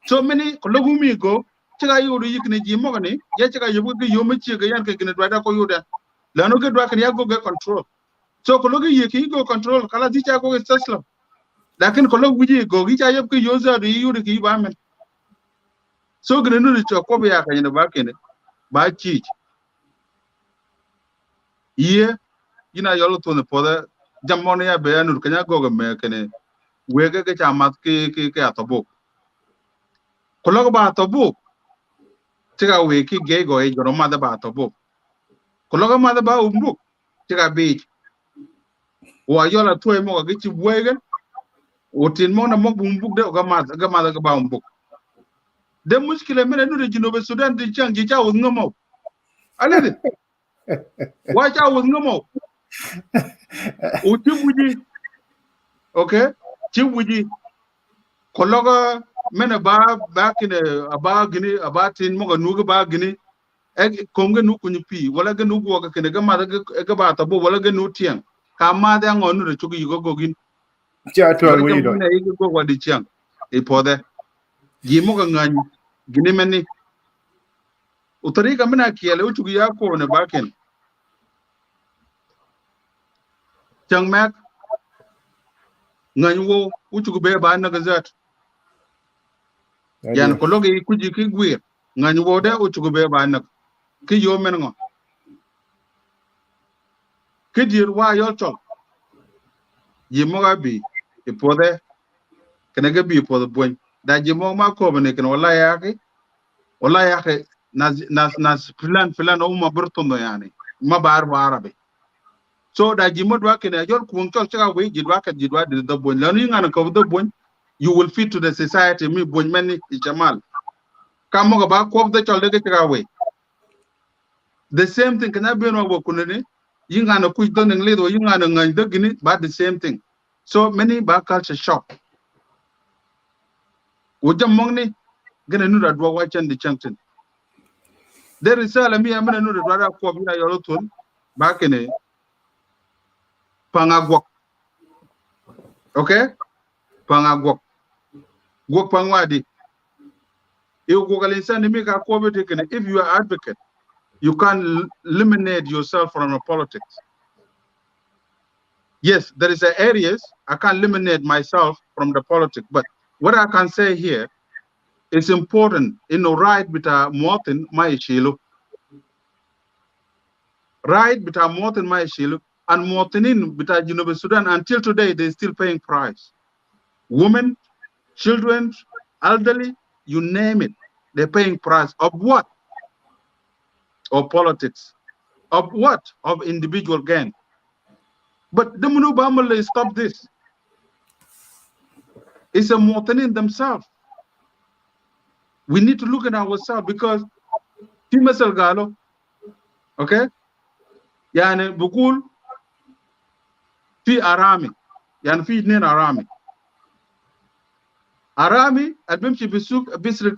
S3: So many Kologumi go, Chega you can Jimogani, Yachaka you would be Yomichi Yanka in the Radako Yuda. Lanoga Drakan Yago get control. So Kologi Yaki go control, Kalaticha go is Tesla. Lakin Kologi go, Gicha Yaki Yosa, the EU to keep Amen. So Grenadu Chokobiaka in the back in it. By cheat. Ye, yellow to the pother, Jamonia Beanu, can I go American? Wega get a matke at a book. Koloba at a book. Take away ki gay go age or mother about a book. Kologa mother bow book. Take a beach. While you're a toy more get you wagon. Or tin mona mok book the gamma bound book. The muscular men do the Genova Sudan, the chang, Gita was no more. I let it. Watch out with no more. Okay, Chiwiji Kologa men about back in a bargain about in Moganuga bargain, egg Konga Nukunupi, Walaga Nuga can a gamma about a bow, Walaga Nutian, Kama then on the Chugi Gogin. Go what the chang, a pother. Gimogan, Ginimani Utarika Mena Kielo to Yako on a back end. Chang Mac Nanwo, which could be by Nagazat. Yan Kologi could you kick weird. Nanwo there, which could be by Nag. Kiyo Mengo. Kid you why your talk? Yimogabi, a pother. Can I be for the boy? That Yimoma Covenant and Olayake Nas Filan Oma Burtonoyani, Mabar Arabic. So that you might work in a your Kunka way, you work at the boy, learning and cover the boy, you will fit to the society, me, boy, many, Jamal. Come about, quote the child away. The same thing can I be on Wakunene, you can a quick done little, you can the guinea, but the same thing. So many back culture shock. Would you money get a new that watch and the champion? There is a me, I'm going to know the brother for your tone back in a Pangagwak. Okay? Pangagwak. Gwak Pangwadi. You go and make a quality. If you are advocate, you can't eliminate yourself from the politics. Yes, there is areas I can't eliminate myself from the politics, but what I can say here is important. Right bita Morton my Shilluk. Right bita Morton my Shilluk and Mortonin bita Genova Sudan until today they're still paying price. Women, children, elderly, you name it, they're paying price of what? Of politics. Of what? Of individual gain. But the Munubamale stop this. It's a Mortonin themselves. We need to look at ourselves because Timasel Galo, okay? Yani Bukul fi Arami, yani fi Nen Arami. Arami, Albimchi Bisuk, Bisrik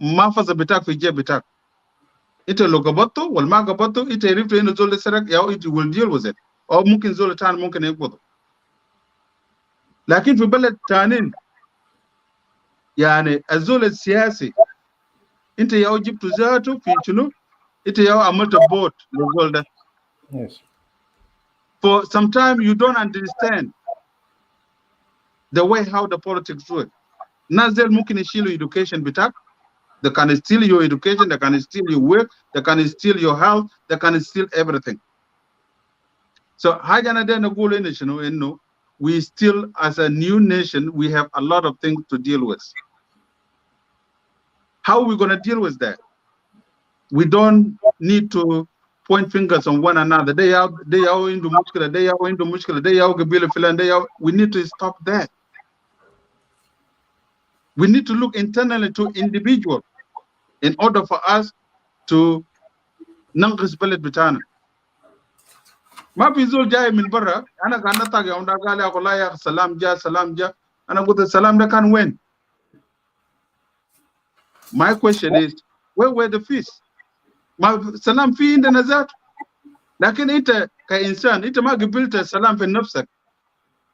S3: Mafaza Bitak fi Je Bitak. Ite Logaboto, Wal Magaboto, ite Rifto in the Zola Serak, it will deal with it. Or Munkin Zolatan Munkin Equodo. Lakin fi Ballet Tanin, yani Azul Siasi. Inte yaw jibtu zatu fi chunu. Ite yaw amalta boat lezolda.
S2: Yes.
S3: For some time you don't understand the way how the politics work. Nazel mumkin ishilu education bitak. They can steal your education, they can steal your work, they can steal your health, they can steal everything. So hajana de nagulu nation, we still, as a new nation, we have a lot of things to deal with. How are we going to deal with that? We don't need to point fingers on one another. They are into mushkila, they are into mushkila, they are gabila filan, they are. We need to stop that. We need to look internally to individual in order for us to nanqis balad bitana. Ma fi zol jay min barra, ana kana tagi onda gali akola ya salam ja, ana gota salam da kan wen. My question is, where were the fees? Ma salam fi inda nazat. Lakin ita ka insan, ita ma gibilta salam fi nafsak.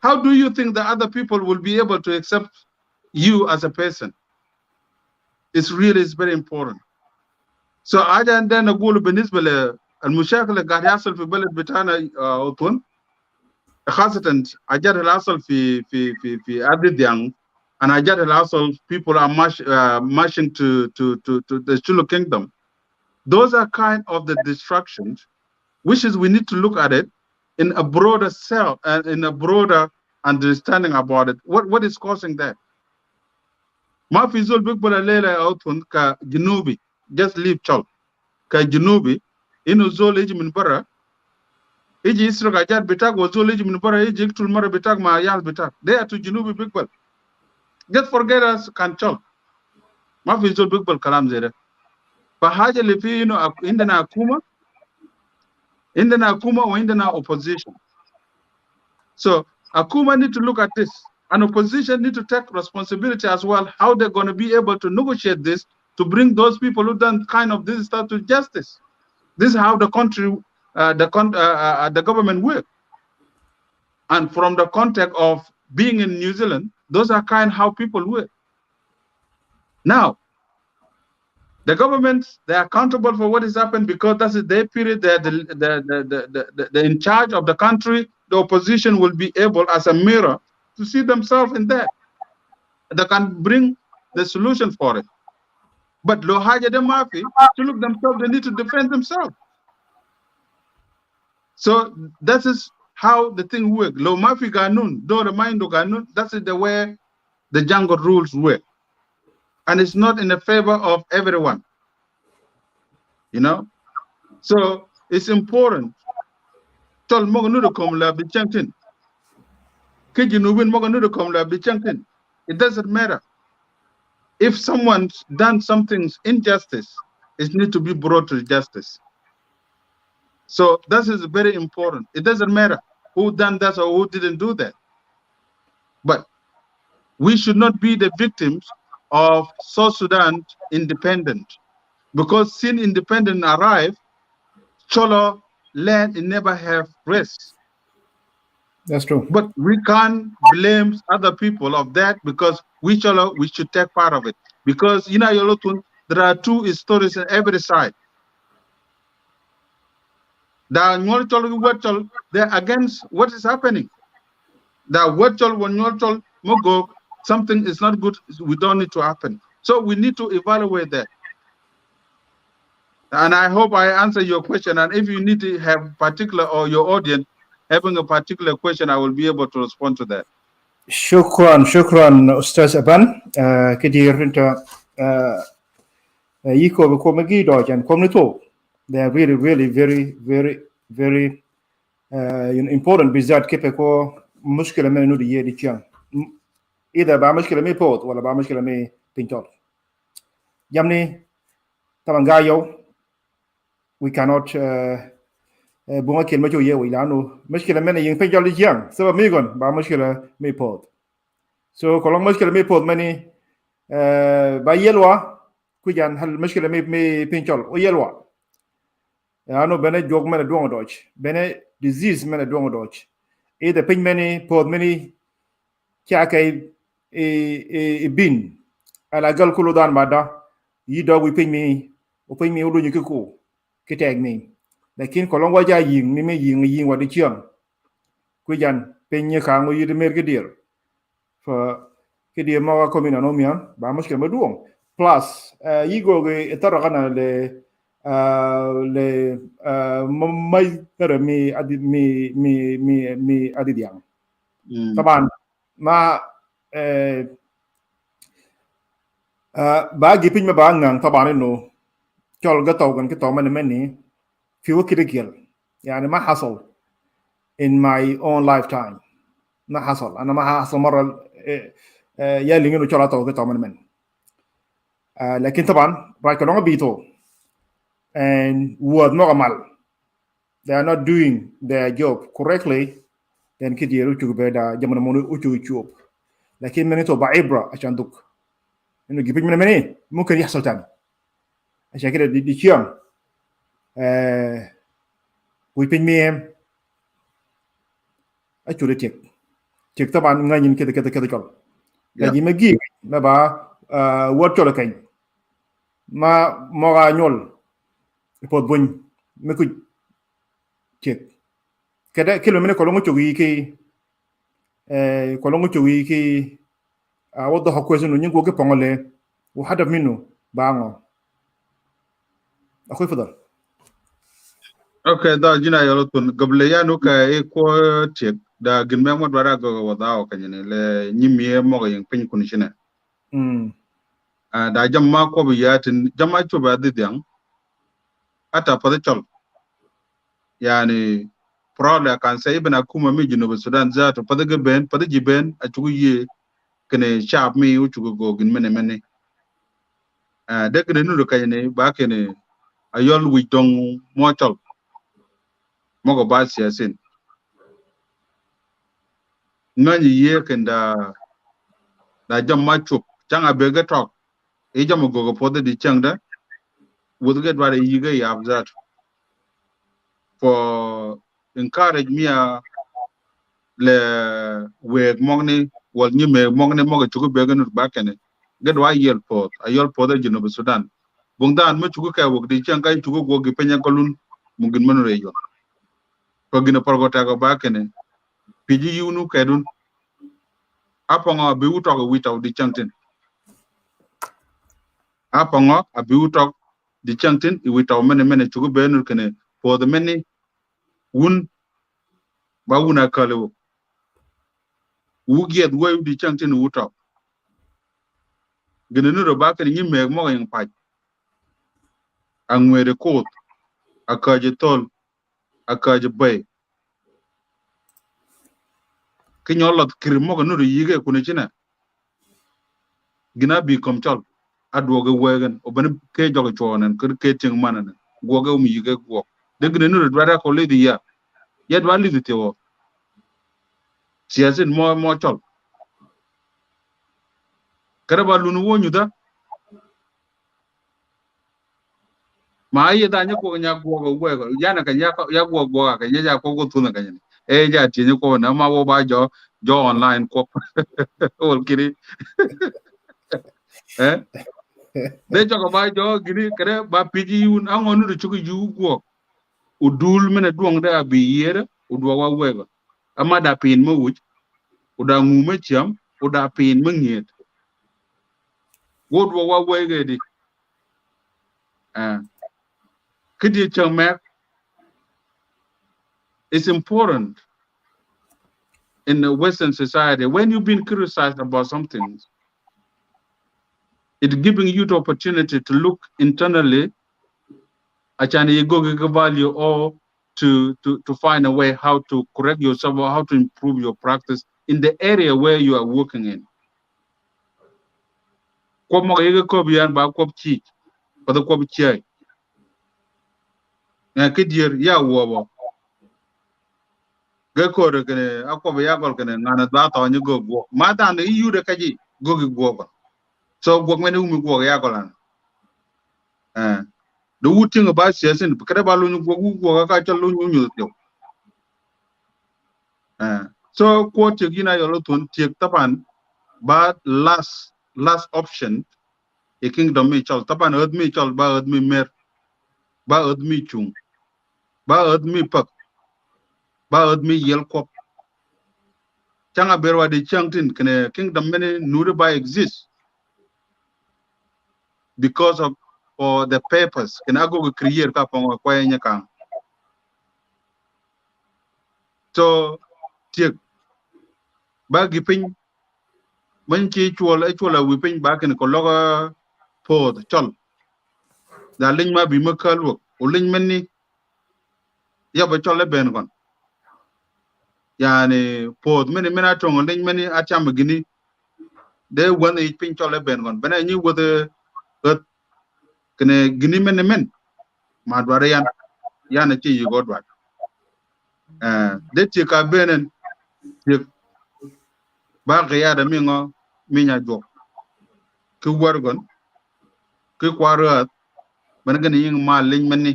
S3: How do you think the other people will be able to accept you as a person? It's very important. So aja anda naqulu بالنسبة للمشاكل اللي قاعد يحصل في البلد بتاعنا أوتون خاصة حاجات اللي حصل في أبيديان and حاجات اللي حصل people are marching to the Shilluk kingdom. Those are kind of the distractions, which is we need to look at it in a broader self and in a broader understanding about it. What is causing that? ما في زول بيقبل الليلة أوتون كجنوبي just leave Chol. Ka Junubi, inu zol eji min bara, eji isra gajat bitak, wa zol eji min bara, eji iktul mara bitak, ma ayal bitak. They are to Junubi Bigbal. Just forget us, can Chol. Ma fi zol Bigbal kalam zere. Fa haja li fi indana akuma or indana opposition. So akuma need to look at this. And opposition need to take responsibility as well, how they're going to be able to negotiate this to bring those people who done kind of this stuff to justice. This is how the country, the government work. And from the context of being in New Zealand, those are kind of how people work. Now, the governments, they're accountable for what has happened because that's their period. They're in charge of the country. The opposition will be able, as a mirror, to see themselves in that. They can bring the solution for it. But lo haja de mafi, to look themselves, they need to defend themselves. So that is how the thing works. Lo mafi ganun, do remind ganun, that's the way the jungle rules work. And it's not in the favor of everyone. So it's important. Tol moganudo kom la bichankin. Kijinubin moganudo kom la bichankin. It doesn't matter. If someone's done something injustice, it needs to be brought to justice. So that is very important. It doesn't matter who done that or who didn't do that. But we should not be the victims of South Sudan independent. Because since independence arrived, Chollo land never have rest.
S2: That's true.
S3: But we can't blame other people of that because we should take part of it. Because there are two stories on every side. They're against what is happening. Something is not good, we don't need to happen. So we need to evaluate that. And I hope I answer your question. And if you need to have particular, or your audience having a particular question, I will be able to respond to that.
S2: شكرا أستاذ أبان كثير أنت يكو بكومجي دوجان كومنتو. They are really very important بالذات كيف يكون مشكلة ما نودي يدي كيان إذا بعمشكلة مي بود ولا بعمشكلة مي بينتول يمني طبعا جايو we cannot bunga ken majo yewi lanu mashkila mena yin pe jolli jang so mi gon ba mashkila mi pod so kolong mashkila mi pod mani ba yelwa ku jan hal mashkila mi pinchol o yelwa lanu bene jog mena dongo doj bene disease mena dongo doj e de pin mani pod mani kya kay e bin ala gal kulu dan mada yi dog wi pin mi udu nyuku ku kitag mi lakin ko long wa ja yin ni me yin wa di chiang ku jan pin ye khang yi de mer ke dir fa ke dir ma wa ko mi na no mian ba mushkil ma duong plus yi go ge tara kana le mai tara mi adi mi adi diang taban ma ba gi pin ma ba ngang taban no chol ga taw kan ke taw man men ni fi wa kirikil يعني ما حصل in my own lifetime ما حصل انا ما حصل مره يا اللي انه شرطه وقطع من لكن طبعا رايك لونغ بيتو and word normal they are not doing their job correctly then كده يروحوا بدا جمنا منو يشوف لكن من تو بعبره عشان دوك انه جيب من منين ممكن يحصل تاني عشان كده دي شيء ويبين ميم أشوف تيك طبعا غنين كده كل لكن ما جي ما با وات كل كين ما غانيول يبود بون ما كود تيك كده كل من كلامه تقولي كي كلامه تقولي كي وضح حكومة إنه ينقو كبانله وهدف منه بانغ أخوي فضل
S3: Okay, da jina yolotun gable ya nuka ko tiek da ginme mo dwara go wada o kanyene le nyimie mo yin pin kun shine da jamma ko bi yatin jamma to ba didyang ata pada chol yani prole kan sai ibn akuma mi jinu Sudan za to pada gben pada jiben a chugu ye kene sharp mi u chugu go ginme ne mene de kene nu kanyene ba kene ayol wi dong mo chol mo go ba siasin ngani ye kenda da jamma chup changa bega talk e jamu gogo pode di changda would get what you have that for encourage me le we mogni wal ni me mogni moga chugo bega nur bakene get why yel pot a yel pod jinu Sudan bungdan mu chugo ka wog di changa chugo gogi penya kolun mungin manu reyo ko gina porgota go bakene piji yunu kedun aponga bi uto go witaw di changtin aponga abi uto di changtin I witaw mene chugo benur kene for the many wun ba wuna kalewo wugiet way di changtin wuto gene no ba kan yimme mo yin pa angwere kot akaje tol akaje bay kinyolot kirmo no yige kune china gina bi komchol adwoga wegen oban ke jogo chonen ke ting manan goga mi yige go de gene no dwara ko ledi ya yet wali di tewo siasin mo chol karaba lunu wonyu da ma aye da nyako nya goga wego yana kan ya goga kan ya ko go tuna kan ja tinye ko na ma wo ba jo online ko ol kiri de jogo ba jo gini kare ba piji yun angonu de chugu yu go udul mena duong da bi yere udwa wa wego ama da pin mo wuj uda ngume chiam uda pin mo ngiet wodwa wa wege di kidi chame it's important in the Western society when you've been criticized about something it's giving you the opportunity to look internally actually you go give value or to find a way how to correct yourself or how to improve your practice in the area where you are working in. Ko mo yega ko biyan ba ko chi pa da ko chi na kidier ya wo ga ko re kene akoba ya gol kene ngana da to ni go go ma da ne yu de kaji go go so go me ne umi go ya golan the wood thing about siasin kada ba lu go ka cha lu nyu yo so ko te gina yo lo tun te tapan but last option e kingdom mi chol taban earth mi chol ba earth mi mer ba earth mi chung ba earth mi pak ba earth mi yel kop changa berwa de changtin kene kingdom many nuru ba exist because of for the purpose kena go create ka pongo kwa nya kan so tiek ba gipin man chi chuola wi pin ba ken ko loga po chol da lin ma bi makal wo o lin man ni ya ba chol ben kon yani po men mena tong lin man ni acham gini de won e pin chol ben kon bana ni wo de kene gini men ma dware yan ci yi go dwat de ti ka benen ti ba ga ya da mi ngo mi nya jok ku wargon ku kwarat man gani yin ma lin man ni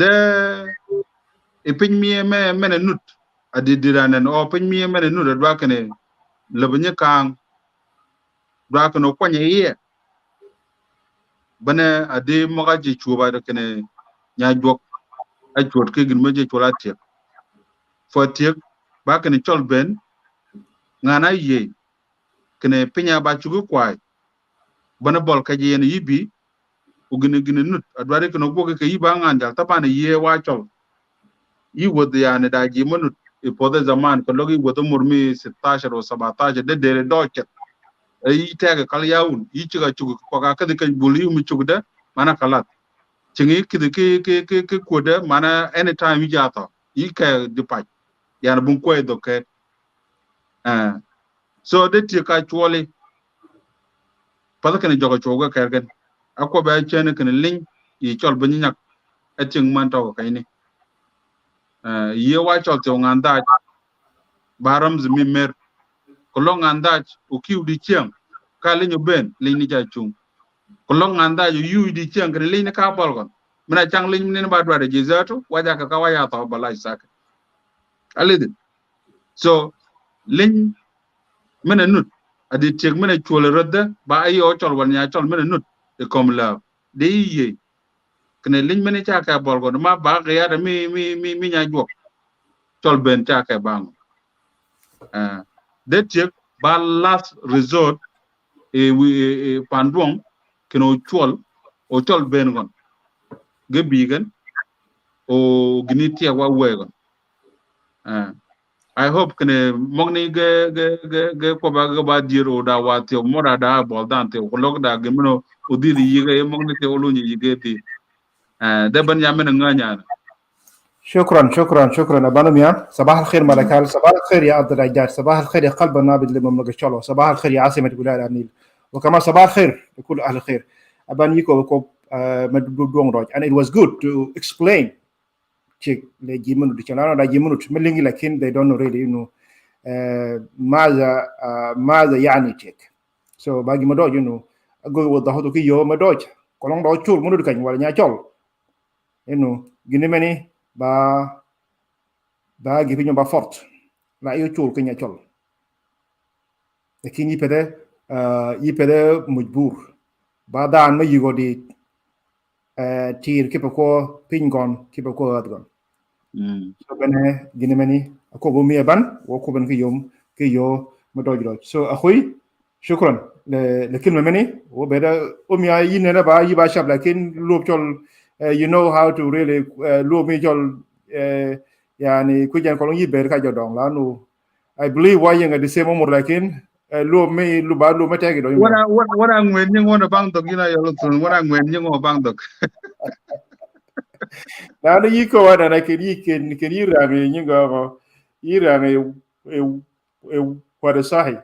S3: de e pin mi me nut adi diranen o pin mi me nut dwa kene lebnya kang dwa kono kwanye ye bana adi moga ji chuba da kene nya jok a chot ke gin meje chola ti fo ti ba kene chol ben ngana ye kene pinya ba chugu kwai bana bol ka je ni yibi u gine nut adware kono boke ke yiba ngandal tapane ye wa chol yi wod yani da ji manut e pode zaman ko logi wodo murmi 16 o 17 de dere doche yi tege kal yaun yi ciga chugu ko ka kadi kan buli mi chugda mana kalat cingi kidi ke koda mana anytime yi jata yi ka dipa yani bun koy do ke so de ti ka chwoli pada kan jogo choga kergen akko ba chene kan lin yi chol banyak eting man to kayni ye wa chol to nganda baram zmi mer kolong anda o kiu di chiang ka le ben le ni ja chung kolong anda yu di chiang kan le ni ka bol gon mena chang le ni ba dwa de jizato waja ka wa ya to balai sak alid so len mena nut adi tek mena chole rodda ba ayo chol wan ya chol mena nut e kom la de ye kan le mena cha ka bol gon ma ba ga ya mi nya jok chol ben cha ka bang de tek ba last resort we pandwong keno chol ben gon ge bigan o gniti wa wegon I hope kene mogni ge ko ba diro da wa te mora da bol dan te ko log da ge mino udidi yige mogni te olu ni yige ti de ban ya men nganya
S2: شكرا أبان كيمياي. صباح الخير ملكال، صباح الخير يا عبد الرجال، صباح الخير يا قلب النابض لمملكة شولو، صباح الخير يا عاصمة ولاية النيل، وكمان صباح الخير لكل أهل الخير. أبان يكو وكو مدودون روج. And it was good to explain check le jimunu di channel da jimunu melingi lakin they don't know really ماذا يعني check. So bagi madoj go with the hoto ki yo madoj kolong do chul munu kan wala nya chol gini meni ba gitu nyoba fort la yo chul kenya chol lakin yipede mujbur ba dan ma yugo di tir kipa ko pingon kipa ko adgon so bene gini meni ko go mi ban wo ko ben ki yo madoj so akhui shukran le kelma meni wo beda umya yinena ba yiba shab lakin lob chol you know how to really lob mi chol yani kujan kolong yiber ka jodong la no I believe why you the same umur lakin lob mi lu ba lu mate do
S3: wara ngwen ni ngona bang dog ina yo tun wara ngwen ni ngo bang dog
S2: na no yiko wana na ken yira mi nyinga yira mi wada sahi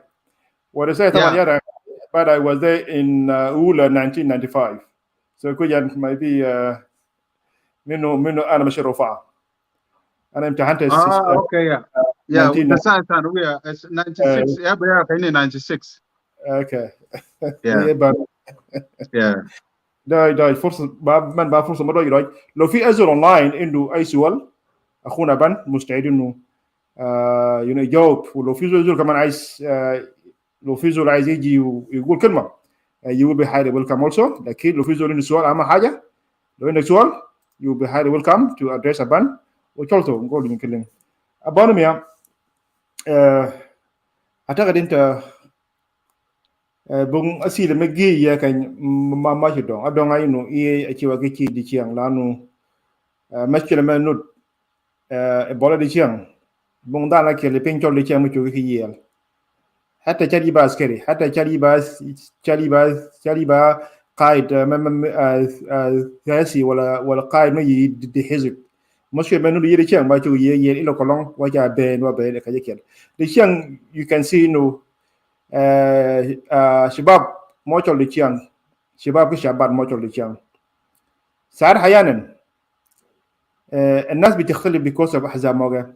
S2: taman yara but I was there in Ula 1995 so kujan maybe منه انا مش رفع انا امتحنت
S3: okay yeah the science and we are 96 yeah but yeah 96
S2: okay
S3: yeah
S2: ده فرصه باب فرصه مره يراي لو في ازل اونلاين عنده اي سؤال اخونا بان مستعد انه يجاوب ولو في زول كمان عايز لو في زول عايز يجي ويقول كلمه you will be highly welcome also. لكن لو في زول عنده سؤال اهم حاجه لو عندك سؤال you will be highly welcome to address Abann وشولتو نقول نكلم Abann يا اعتقد انت bung asile megi ya kan ma shi don adon ai no e ci wa gici di ciang lanu mashkila ma nut e bola di ciang bung da na ke le pinchol di ciang mu ci ki yel hatta chari ba askari hatta chari ba قائد سياسي ولا قائد ما يدي حزب مشكلة منو يدي ciang ba ci ye ilo kolong wa ja ben wa ben ka jekel di ciang you can see no شباب موتول ليشان شباب شابات موتول ليشان صار احيانا الناس بتختلف بكوس احزاب موجه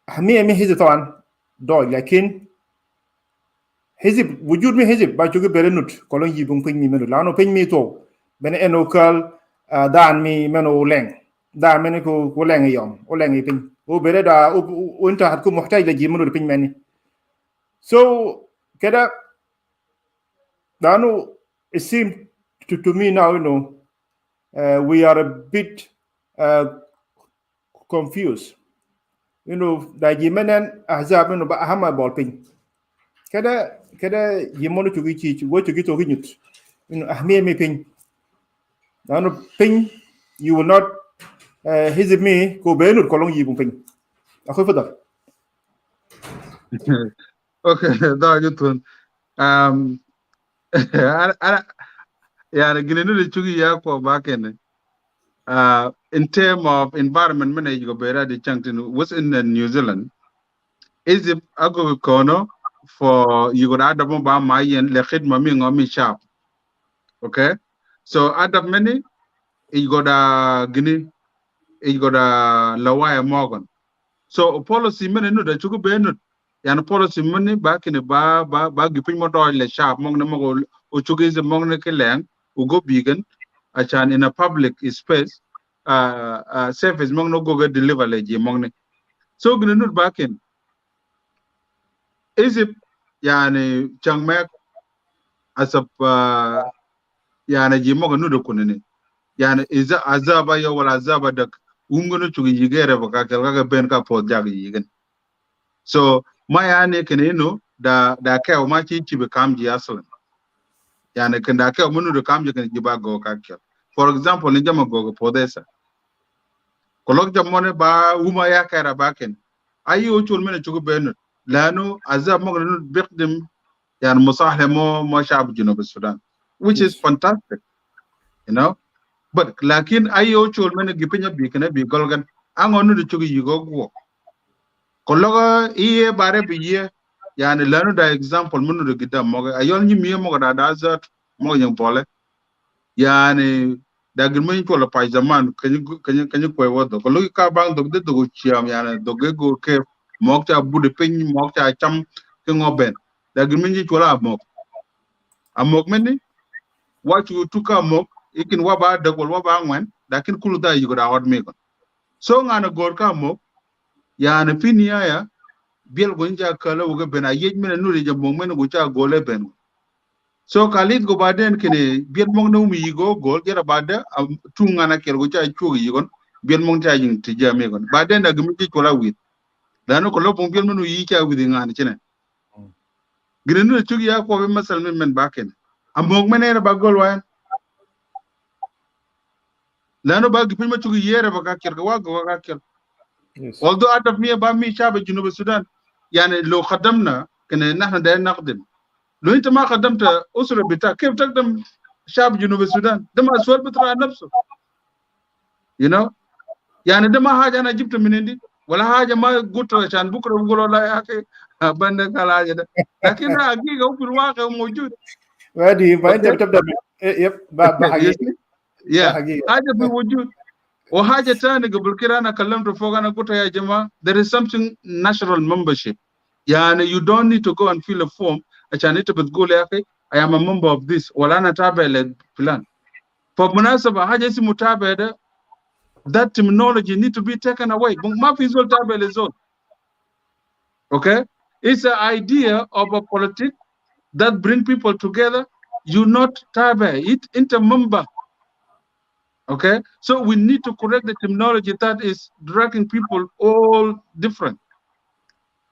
S2: اهميه من حزب طبعا دول لكن حزب وجود من حزب باجوغي بيرنوت كولون يبون بين منو لانه بين ميتو بين انوكال دان مي منو لين دان منكو لين يوم ولين بين وبردا وانت هتكون محتاج لجي منو بين مني so كده لانه it seems to me now we are a bit confused دا جيمنن احزاب باهم بولبين كده يمونو تشوغي وتشوغي توغي نيت اهميه مي بين لانه بين you will not حزب مي كو بينو كولون يبون بين اخوي فضل
S3: اوكي ده جتون انا يعني جنينو تشوغي يا كو باكن in terms of environment manage go better the changing was in New Zealand is it ago kono for you got adam ba mayen le khidma mi ngomi sharp okay so adam many you got a gini you got a lawaya morgan so policy many no da chugo be no yan policy many back in ba gipin mo do le sharp mong na mo o chugo is mong na keleng ugo bigan achan in a public space service mong no go deliver le ji mong ne so gnu nut back in is it yani changmek asap yani ji mong no do kunene yani iza azaba ya wala azaba dak umgono chugi yigere baka kelga ben ka po jag yigen so my ane keneno da ke o ma chi be kam ji aslan yani kenda ke o munu do kam ji ken ji ba go ka kel for example ni jama go po desa kolok jamone ba uma ya kara baken ayi o chul mena chugo ben lano azab mo no bikdim yani mo shab junub Sudan which is fantastic you know but lakin ayo chol mena gipinya bi kana bi golgan angonu de chugi yigo go kologa iye bare bi ye yani lanu da example munu de gidam mo ayol ni mi mo da azat mo yang pole yani da gilmen ko la pay zaman kanyu ko wodo kologi ka bang dog de do chiam yani doge go ke mo ta bude pin mo ta cham ke ngoben da gilmen ko la mo amok meni wachu tuka mo ikin waba dagol waba ngwen lakin kulu da yugo da hot meko so ngana gor ka mo ya na pinia ya biel gonja kala uga bena yej mena nuri je mo men go cha gole ben so kalit go baden kene biel mo no mi go gol gera bada tu ngana kel go cha chu yigon biel mo ta yin ti jame gon baden da gumi ti kola wit dano ko lopon biel mo yi cha wit ngana chene grenu chu ya ko be masal men baken amok menere bagol wa lano ba gipin ma chugi yere ba ka ker wa go ka ker although adab mi ba mi shaba junub Sudan yani لو خدمنا كنا نحن داير نخدم لو انت ما خدمت اسره بتاعك كيف تخدم شعب جنوب السودان ده مسؤول بتراعي نفسه you know يعني ده ما حاجه انا جبت من عندي ولا حاجه ما قلت عشان بكره بقولوا لا يا اخي بندك على حاجه ده لكن حقيقه في الواقع موجود
S2: وادي ما انت بتبدا يب بحقيقه
S3: يا حاجه في وجود وحاجه ثانيه قبل كده انا كلمت فوق انا قلت يا جماعه there is something national membership يعني you don't need to go and fill a form عشان انت بتقول يا اخي I am a member of this ولا انا تابع لفلان فبمناسبه حاجه اسمه متابع ده that terminology need to be taken away ما في زول تابع لزول okay it's an idea of a politics that bring people together, you not tabe, it intermember. Okay, so we need to correct the terminology that is dragging people all different.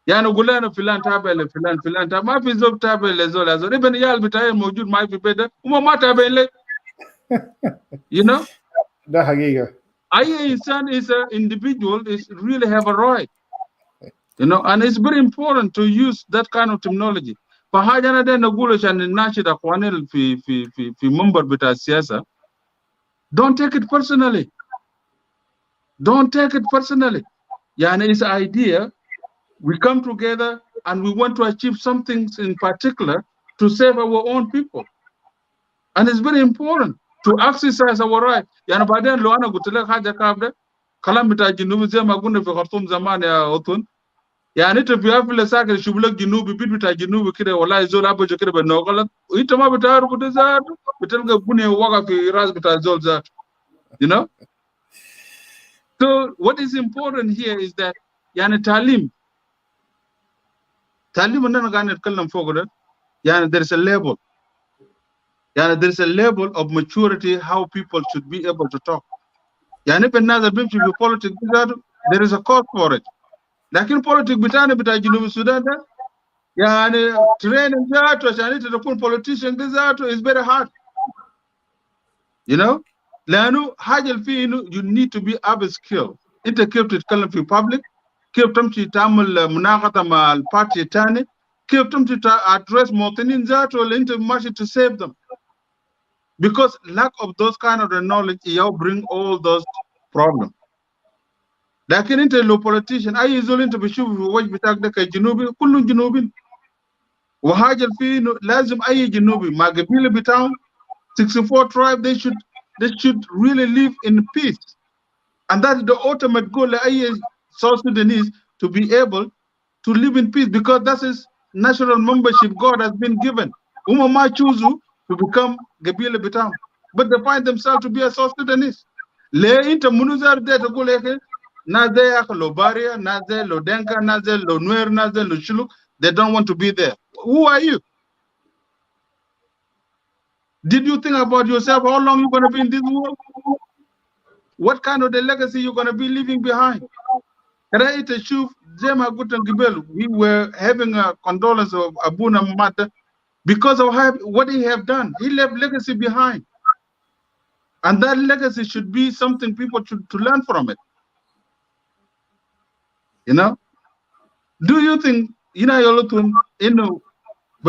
S3: Yani gulana filan tabele filan ta ma fi zob tabele zola zo even yal bitaye mojud ma fi beda uma ma tabele. You know,
S2: ده حقيقة.
S3: I insan is an individual is really have a right. You know, and it's very important to use that kind of terminology. فحاجة ده نقول عشان الناشد أخواني في منبر بتاع السياسة. Don't take it personally. Don't take it personally. Yani it's an idea. We come together and we want to achieve something in particular to save our own people. And it's very important to exercise our right. Yani baadaye lo ana gutele haja kabda kalam bita jinubi zema gunde fi Khartoum zamani ya otun. Yani to fi afile saka shubulak jinubi bit bita jinubi kire wallahi zol abo jo kire no galat. Ita ma bita aru kude zat bitelga gune waga fi ras bita zol zat. You know? So what is important here is that yani talim nana gane kallam fogore yani there is a level. Yani there is a level of maturity how people should be able to talk. Yani if another bimchi be politics there is a cause for it. Lakin politics bitana bita Junub Sudan yani training that to put politician is very hard. You know? Lanu hajal fi you need to be able skill. Inte kif titkallam fi public, kif tamshi ta'amul munaqata ma'al party tani, kif tamshi to address mawtinin zato or into march to save them. Because lack of those kind of knowledge, you bring all those problems. Lakin inte lo politician, ay izolin to bishufu waj bitak daka jinubi, kullu jinubin. Wahajal fi lazim ay jinubi, magabila bitaw, 64 tribe, they should really live in peace. And that's the ultimate goal of South Sudanese, to be able to live in peace, because that is national membership God has been given. Umama choose to become Gabila Bitam. But they find themselves to be a South Sudanese. Le inter munuzar de to go leke, naze lo Baria, naze lo Denka, naze lo Nuer, naze lo Shilluk. They don't want to be there. Who are you? Did you think about yourself? How long you going to be in this world? What kind of the legacy you're going to be leaving behind? We were having a condolence of Abuna Mata because of what he have done. He left legacy behind. And that legacy should be something people should to learn from it. You know? Do you think, when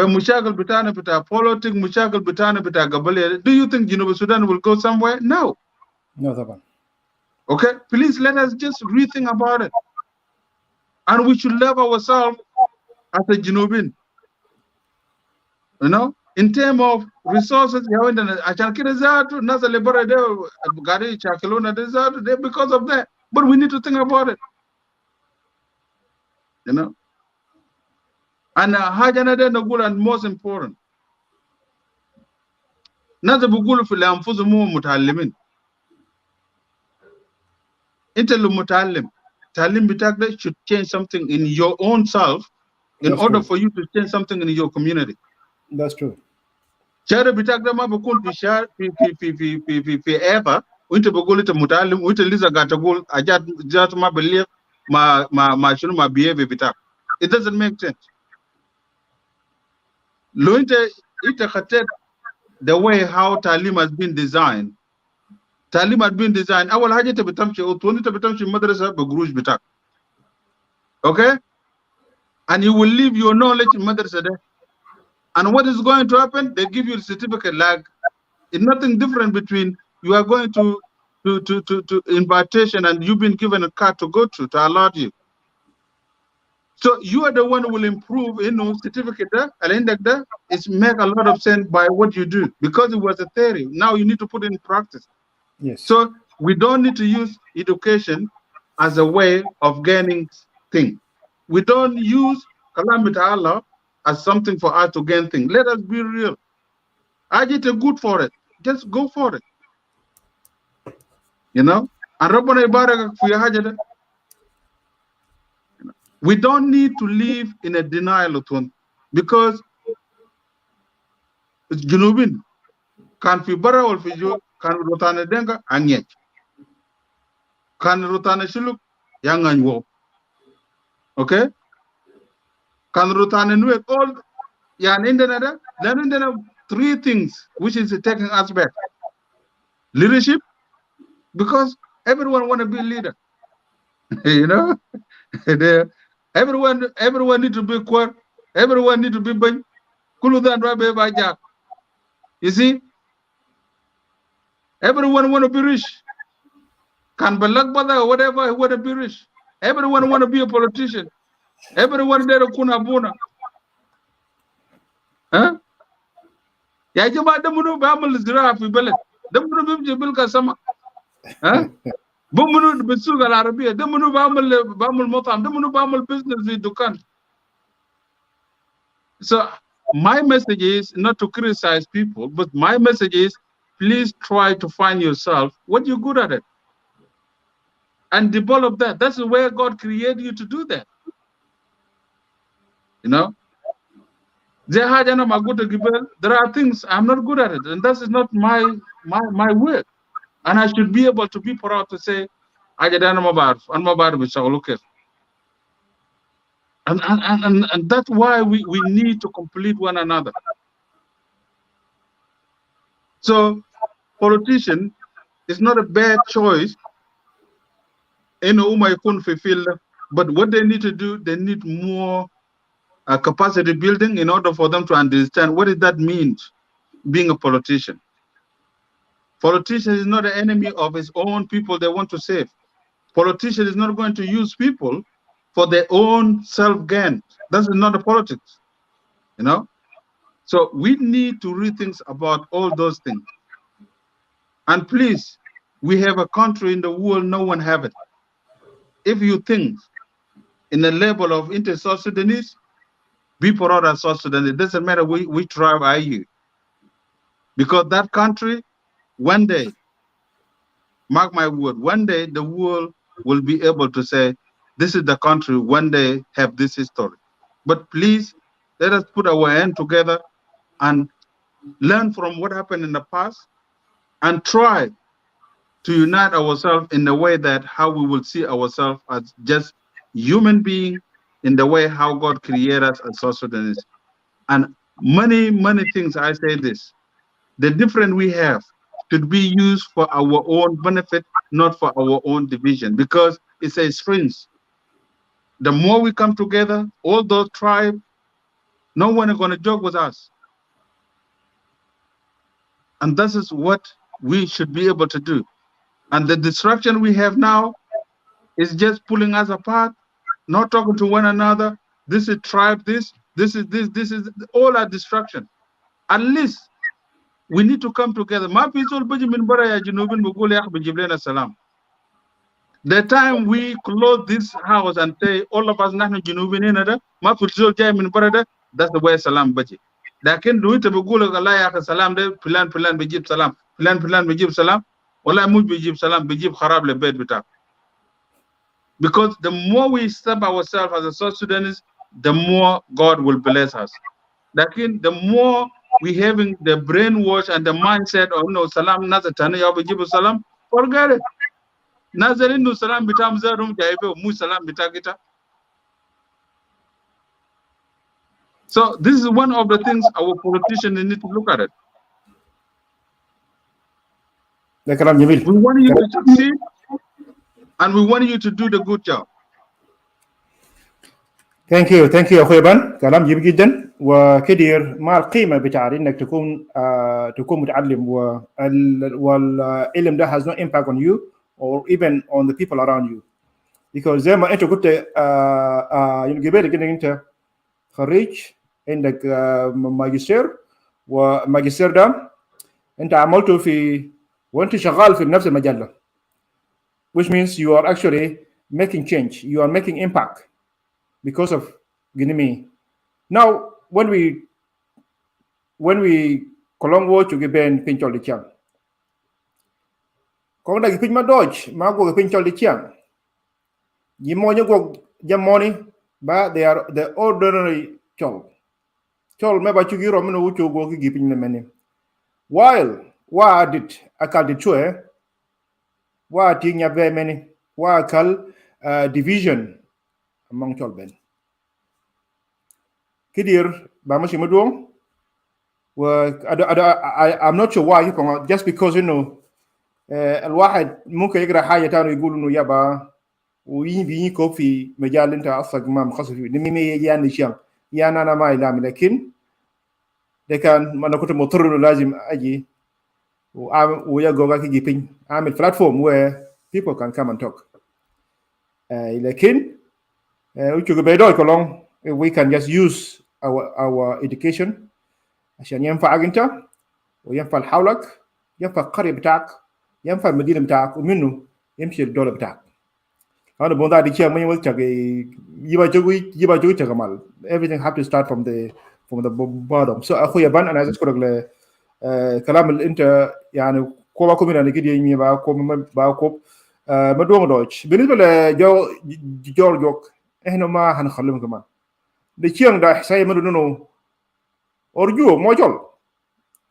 S3: Mushakal Bitana Bita politics, Mushakal Bitana Bita Gabale, do you think Sudan will go somewhere? No.
S2: No, Taban.
S3: Okay, please let us just rethink about it. And we should love ourselves as a Jinubin. You know, in terms of resources, because of that. But we need to think about it. You know. And and most important. Talim bitakda should change something in your own self in order for you to change something in your community.
S2: That's true.
S3: Shara bitakda ma bukun fi ever unte bugul ite mutalim unte liza gatagul ajat ma believe ma shunu ma behave bitak. It doesn't make sense. Lo ite khatet the way how talim has been designed. Talim had been designed. Awal haja te bitamshi utuni te bitamshi madrasa begruj bitak. Okay? And you will leave your knowledge in madrasa there. And what is going to happen? They give you a certificate. Like, it's nothing different between you are going to invitation and you've been given a card to go to allow you. So you are the one who will improve, certificate there. Al-Indak it's make a lot of sense by what you do, because it was a theory. Now you need to put it in practice.
S2: Yes.
S3: So we don't need to use education as a way of gaining things. We don't use Calamity Allah as something for us to gain things. Let us be real. I get a good for it. Just go for it. You know? And Rabbana Ibarak for your hajjada. We don't need to live in a denial of one, because junubin kan fi bara wal fi jo kan rotane denga anyech kan rotane shiluk yang wo okay kan rotane nuwe all yani indena then indena three things which is taking us back. Leadership, because everyone want to be a leader. You know, everyone need to be quiet. Everyone need to be bang. You see, everyone want to be rich. Can balak bada whatever want to be rich. Everyone want to be a politician. Everyone there kuna buna. Huh? Ya jama da munu ba amal zira fi balad. Da munu bimje bil ka sama. Huh? بمنو بالسوق العربية ده منو بعمل مطعم ده منو بعمل business في دكان. So my message is not to criticize people, but my message is please try to find yourself what you're good at it and develop that. That's where God created you to do that. You know, there are things I'm not good at it, and that is not my work. And I should be able to be proud to say, and that's why we need to complete one another. So politician is not a bad choice in fulfill, but what they need to do, they need more capacity building in order for them to understand what does that mean, being a politician. Politician is not an enemy of his own people they want to save. Politician is not going to use people for their own self-gain. That's not a politics, you know? So we need to rethink about all those things. And please, we have a country in the world, no one have it. If you think in the level of inter-South Sudanese, be proud of South Sudan. It doesn't matter which tribe are you. Because that country, one day, mark my word, one day the world will be able to say, this is the country one day have this history. But please, let us put our hand together and learn from what happened in the past and try to unite ourselves in the way that how we will see ourselves as just human beings in the way how God created us as South Sudanese. And many things, I say this, the difference we have should be used for our own benefit, not for our own division, because it's a strength. The more we come together, all those tribes, no one is going to joke with us. And this is what we should be able to do. And the destruction we have now is just pulling us apart, not talking to one another. This is tribe, this is all our destruction. At least we need to come together. The time we close this house and say all of us nahnu junubin inada ma fulzol jay min barada, that's the way salam baji. Lakin do it bugula Allah ya salam de plan bijib salam plan bijib salam wala muj bijib salam bijib kharab le bed bita. Because the more we step ourselves as a South Sudanese, the more God will bless us. Lakin the more we having the brainwash and the mindset of no salam nazatana ya bijib salam, forget it. Nazarin no salam bitam zarum jaibe mu salam bitagita. So this is one of the things our politicians need to look at it. We want you to succeed and we want you to do the good job.
S2: Thank you اخوي ابان كلام جميل جدا وكثير ما القيمه بتاع انك تكون متعلم والعلم ده has no impact on you or even on the people around you, because زي ما انت قلت قبل كده انت خريج عندك ماجستير وماجستير ده انت عملته في وانت شغال في نفس المجال ده, which means you are actually making change, you are making impact because of Guinea. Now when we kolongo to given pinchol the chang ko da pin ma dodge ma go pinchol the chang yimo go jamoni ba they are the ordinary chol chol me ba chugi ro mino wucho go ki gipin ne meni while wa did akal di chue wa ti nya be meni wa kal division among chol ben kidir ba mashi madong wa I'm not sure why you can just because الواحد ممكن يقرا حاجه ثانيه يقول انه يابا ويجي في مجال انت اصلا ما مخصص فيه مي يعني شيء يعني انا ما اعلم لكن ده كان ما انا كنت مضطر انه لازم اجي ويا جوجا كي جيبين اعمل بلاتفورم where people can come and talk لكن ويجو بيدو كلهم we can just use our education عشان ينفعك انت وينفع حولك ينفع القريه بتاعك ينفع المدينه بتاعك ومنه يمشي الدوله بتاعك. أنا بقول هذا الشيء ما يقول تجي يبغى جوي تكمل. Everything have to start from the bottom. So أخوي أبان أنا عايز أشكرك ل كلام اللي أنت يعني كوبا كومي أنا كده يمي باكوب مدوم دوتش. بالنسبة لجورجوك إحنا ما هنخليهم كمان. الشيء ده saya مدونو أرجو ما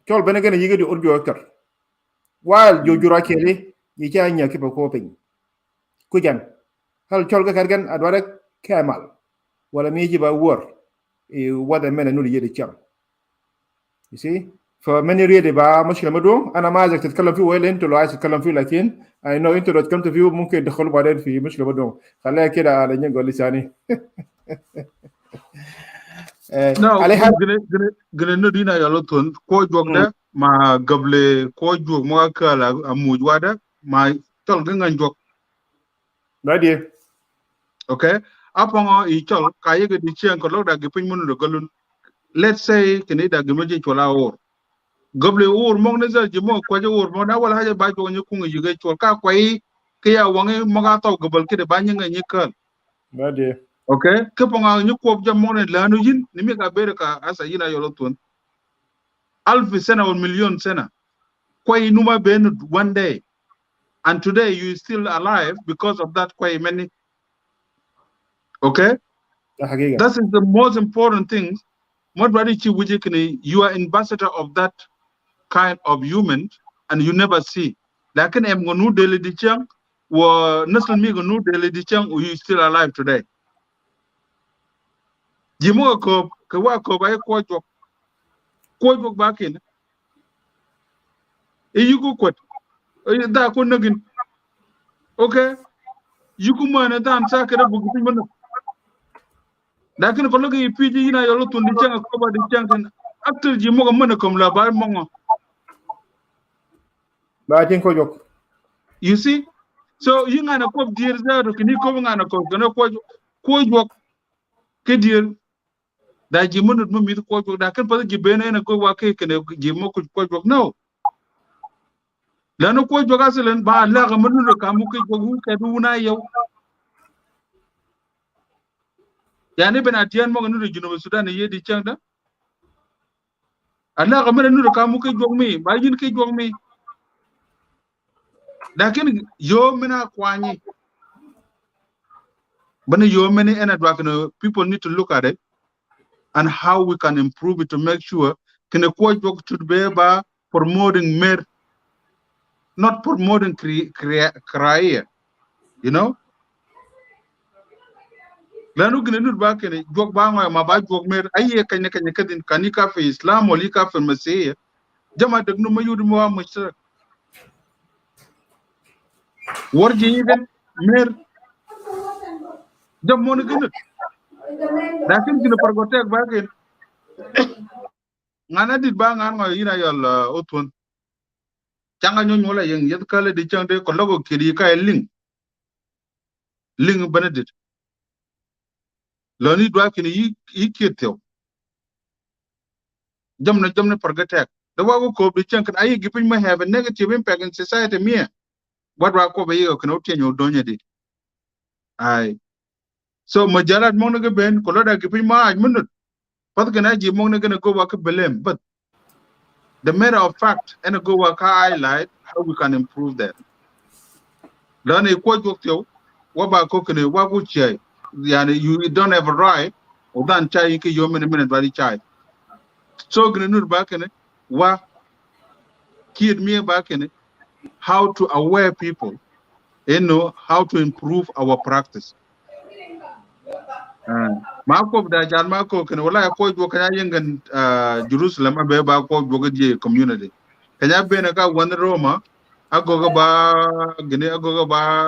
S2: جول بنيجي يجي أرجو أكتر. While jujur akhirnya jika kita koping, kujan, hal colga kargan adwara kemal, wala miji ba war, wada mena nuli yedi cham. You see, for many ready ba مشكلة مدو, أنا ما عايزك تتكلم فيه ولا أنت لو عايز تتكلم فيه لكن I know أنت لو تكلمت فيه ممكن يدخلوا بعدين في مشكلة مدو, خليها كده على نقول لساني.
S3: No, gonna no dina yalotun ko jogda ma gable ko jog mo kala amujwada ma tol ngan jog.
S2: Right.
S3: Okay, apongo I tol kayega di chian ko loda gipin mun do galun. Let's say Canada gimoji chola or gable or mo neza jimo ko je or mo na wala haja ba jo nyu kunga yuge chol ka kwai kaya wange mo ga taw gabal kide ba nyanga nyikal.
S2: Right.
S3: Okay, keponga nyu ko jam mo ne lanu yin nimi ka bereka asa yina yolotun. Alf sena or million sena. Kwai numa ben one day. And today you still alive because of that kwai many. Okay? That is the most important thing. You are ambassador of that kind of human and you never see. Lakin em gonu dele di chang wa nasl mi gonu dele di chang you still alive today. Jimo ko kwa ko ba ko jok bakin. E yugo kwat. E da ko nagin. Okay? Yugo mana dan sa kare bugu man. Lakin ko logi piji ina yolo tun di chang ko ba di chang kan after jimo ko mana kom la ba mongo.
S2: Ba tin ko jok.
S3: You see? So you ngana ko dir za do kini ko ngana ko gana ko jok ke dir da jimo no mi ko jok da kan pa jibene na ko wa ke kene jimo ko jok no. Lano ko jok asalen ba la ga manu do kamu ke jok ke du na yow. Yani ben atian mo nganu do Sudan ye di chang da. Allah ga manu do kamu ke jok mi ba yin ke jok mi. Lakin yo mina kwani. But yo many people need to look at it and how we can improve it to make sure can should be about promoting mer, not promoting career, you know. Lanu gonna do back in jog bang ma ba jog mer aye kanya kadin kanika fe Islam or lika fe Messiah. Jama degno mayud mo mushrik. Warji even mer jam mo gonna lakin gonna pergotek back in ngana dit ba ngan ina yal otun changa nyon wala yang yet kala di chang de ko logo kiri ka ling benedit loni dwa kini yi kityo jamna pergotek the wago ko di chang kan ayi gipin ma have a negative impact in society me what wa ko be yo kan otenyo donya di ai so majalat mo nga ben ko loda gipin ma aj munut pat kana ji mo nga go wa ka belem but the matter of fact and go wa ka highlight how we can improve that dan e ko jokyo wa ba ko kene wa ku chai yani you don't have a right or dan chai ke yo minute bari chai so gonna nur bakene wa kid me bakene how to aware people how to improve our practice mako da jan mako kan wala ko jo kanya yengan Jerusalem be ba ko jo je community kanya be na ka wan Roma agoga ba gine agoga ba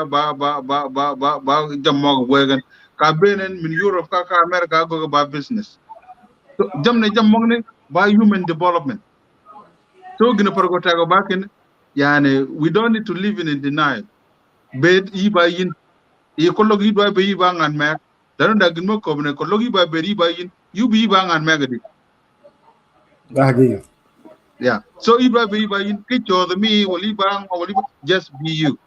S3: jammo wegan ka benen min Europe ka America agoga ba business so jamne jammong ne ba human development so gina pargo tago bakin yani we don't need to live in denial bed iba yin e kollogi do be iba ngan me dan da gin mo ko ne kollogi ba be iba yin you be iba ngan me gadi yeah so iba be iba yin ke cho the me wali bang wali just be you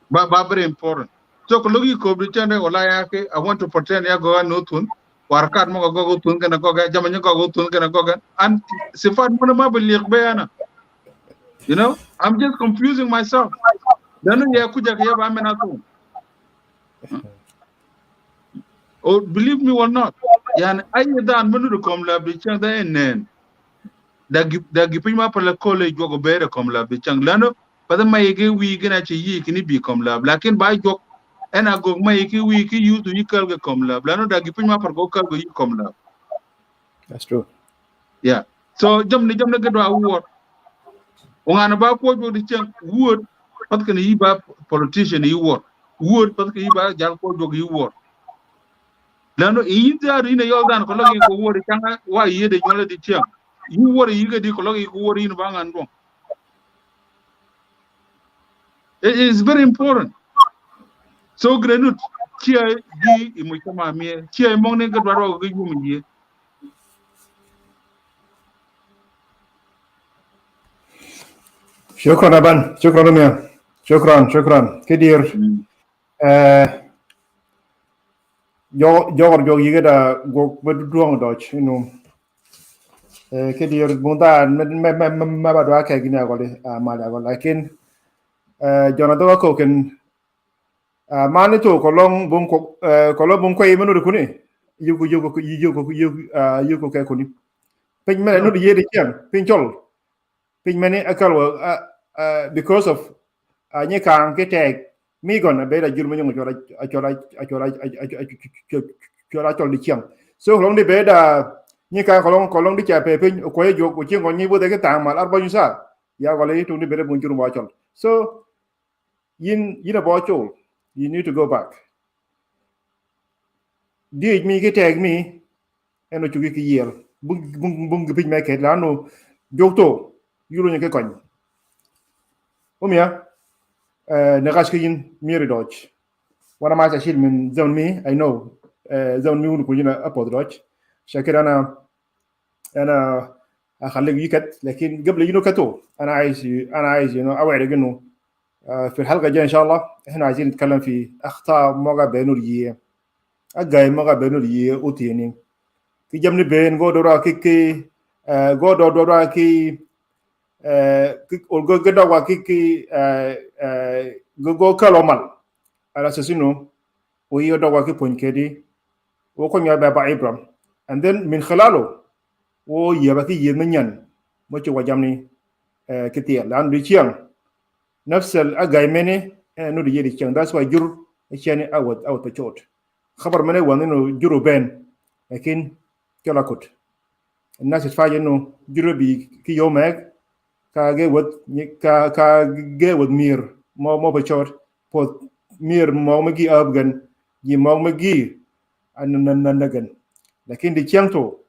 S3: ba very important so kollogi ko bi tane wala ya ke I want to pretend ya go no tun warkat mo go tun kana ko ga jamanya go tun kana ko ga and sifat mo ma be liq bayana you know I'm just confusing myself dan ya kuja ke ya ba mena tun or believe me or not yani ay dan manu kom la bi chang da enen da gi ma par la college go bere kom la bi chang lano pada may ge wi gina ci yi kini bi kom la lakin ba jok ena go may ki wi ki yu tu yikal ge kom la lano da gi ma par go kal go yi kom la
S2: that's true
S3: yeah so jam ne ge do awor ngana ba ko jo di chang wood pat kan yi ba politician yi wood pat kan yi ba jal ko jo yi wor lano inda ina yoldan ko logi ko wori kanga wa yede nyola di tiam you wori yiga di ko logi ko wori no bangan don it is very important so grenut chia di imutama mi chia mongne ga dwaro ga yumi
S2: شكرا أبان شكرا رميا شكرا كدير جوغر جو يجدا جو بدوان دوتش إنه كدير بوندا ما بدو أكيد جينا أقولي ما أقول لكن جونا دوا كوكن ما نتو كلام بون كوي منو ركوني يوكو كوني بين من نو ديجي ديجان بين جول بين من أكلوا because of nye kang ke tag mi gon be la jurmo nyong chola chol di chiang so long de be da nye kang kolong di cha pe pin ko ye jo ko chiang ko nyi bo de ke tang mal arba yusa ya wale tu ni be bon jurmo chol so yin a bo chol you need to go back di mi ke tag mi eno chugi ki yel bung pin me ke la no jokto yulo nye ke kon Umia, نقاش كين ميري دوج وانا ما اشيل من زون مي I know زون مي ونكون ابو دوج شاكر انا اخليك يكت لكن قبل ينو كتو انا عايز اوعدك انه في الحلقه الجايه ان شاء الله احنا عايزين نتكلم في اخطاء موقع بينوريه اجاي موقع بينوريه اوتيني في جمن بين غو دورا كي غو دورا كي go gada wa kiki go kalomal ala sesino o yo do wa ki ponkedi o ko nya ba Ibrahim and then min khalalo o yaba ki yemenyan mo ci wajamni kiti lan di chiang nafsal agay mene no di yedi chiang that's why jur chiani awat to chot khabar mene wanino juru ben lakin kala kut الناس تفاجئ انه جربي كي يومك ka wad mir mo bachor pot mir mo magi abgan gi mo magi ananagan lakin di chiangto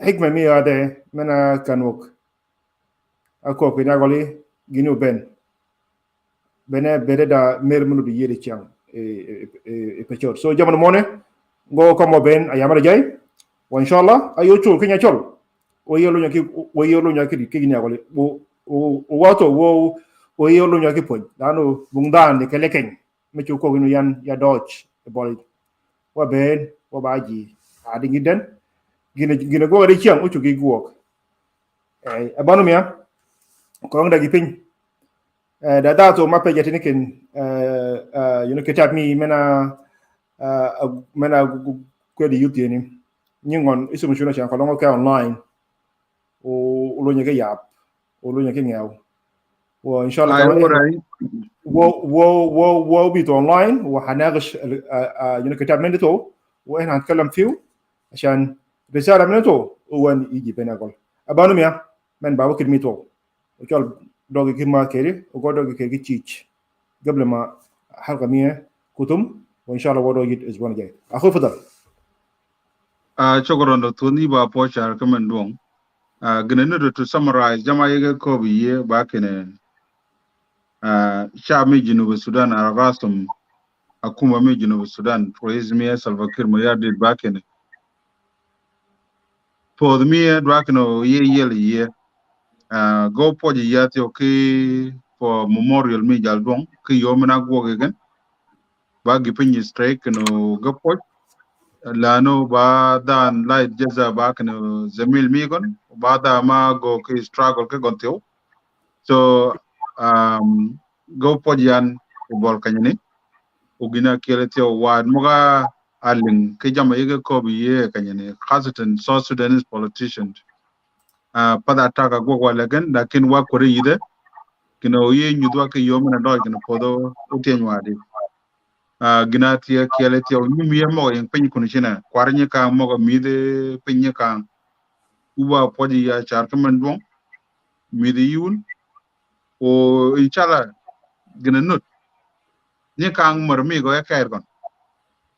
S2: hikma mi ade mana kanok ako pina goli ginu bene da mir munu di yedi chiang pachor so jamon mone go komo ben ayamara jay wa inshallah ayo chul kinya chol o yelo nyaki ki ni agole o wato wo o yelo nyaki pon dano bungdan de keleken me chu ko ginu yan ya dodge e bol wa ben wa baji adi ngiden gina go ri chiang o chu gi guok abanu mia ko ngda gi pin da dato ma pe jetini ken kitab mi mena ko di yuti ni nyingon isu mshuna cha ko longo ka online ولو نيجي ياب ولو نيجي نياو وإن شاء الله كمان
S3: أيوة
S2: و بيت أونلاين وحناقش كتاب منته وإحنا هنتكلم فيه عشان رسالة منته وين يجي بينقول أبانو ميا من بابو كلمته وقال دوغي كلمة كيري وقال دوغي كيري تشيش قبل ما حلقة 100 كتم وإن شاء الله ورو يجي الأسبوع الجاي أخوي فضل
S3: شكرا دكتور نيبا بوشار كمان دوم gonna to summarize jama yega ko biye bakene shami Junuba Sudan arasum akuma mi Junuba Sudan for izmiya Salva Kiir mayadi bakene for the me bakeno ye go poji yati okay for memorial mi jaldong ki yomina go again bagi pinyi strike no go poj lano ba dan light jaza bakeno zamil migon ba da ma go ki struggle ke gonteo so go podyan bol kanyani ugina keletio wad moga aling ke jama yege ko biye kanyani khasatan South Sudanese politicians pada taka go wala gan lakin wa kore yide kino ye nyudwa ke yomna do kino podo utien wadi gina tie keletio nyumi mo yen pen kunishina kwarnya ka moga mide penya ka uba podi ya chartman don mide yun o inchala gina nut ni kang marmi go ekair gon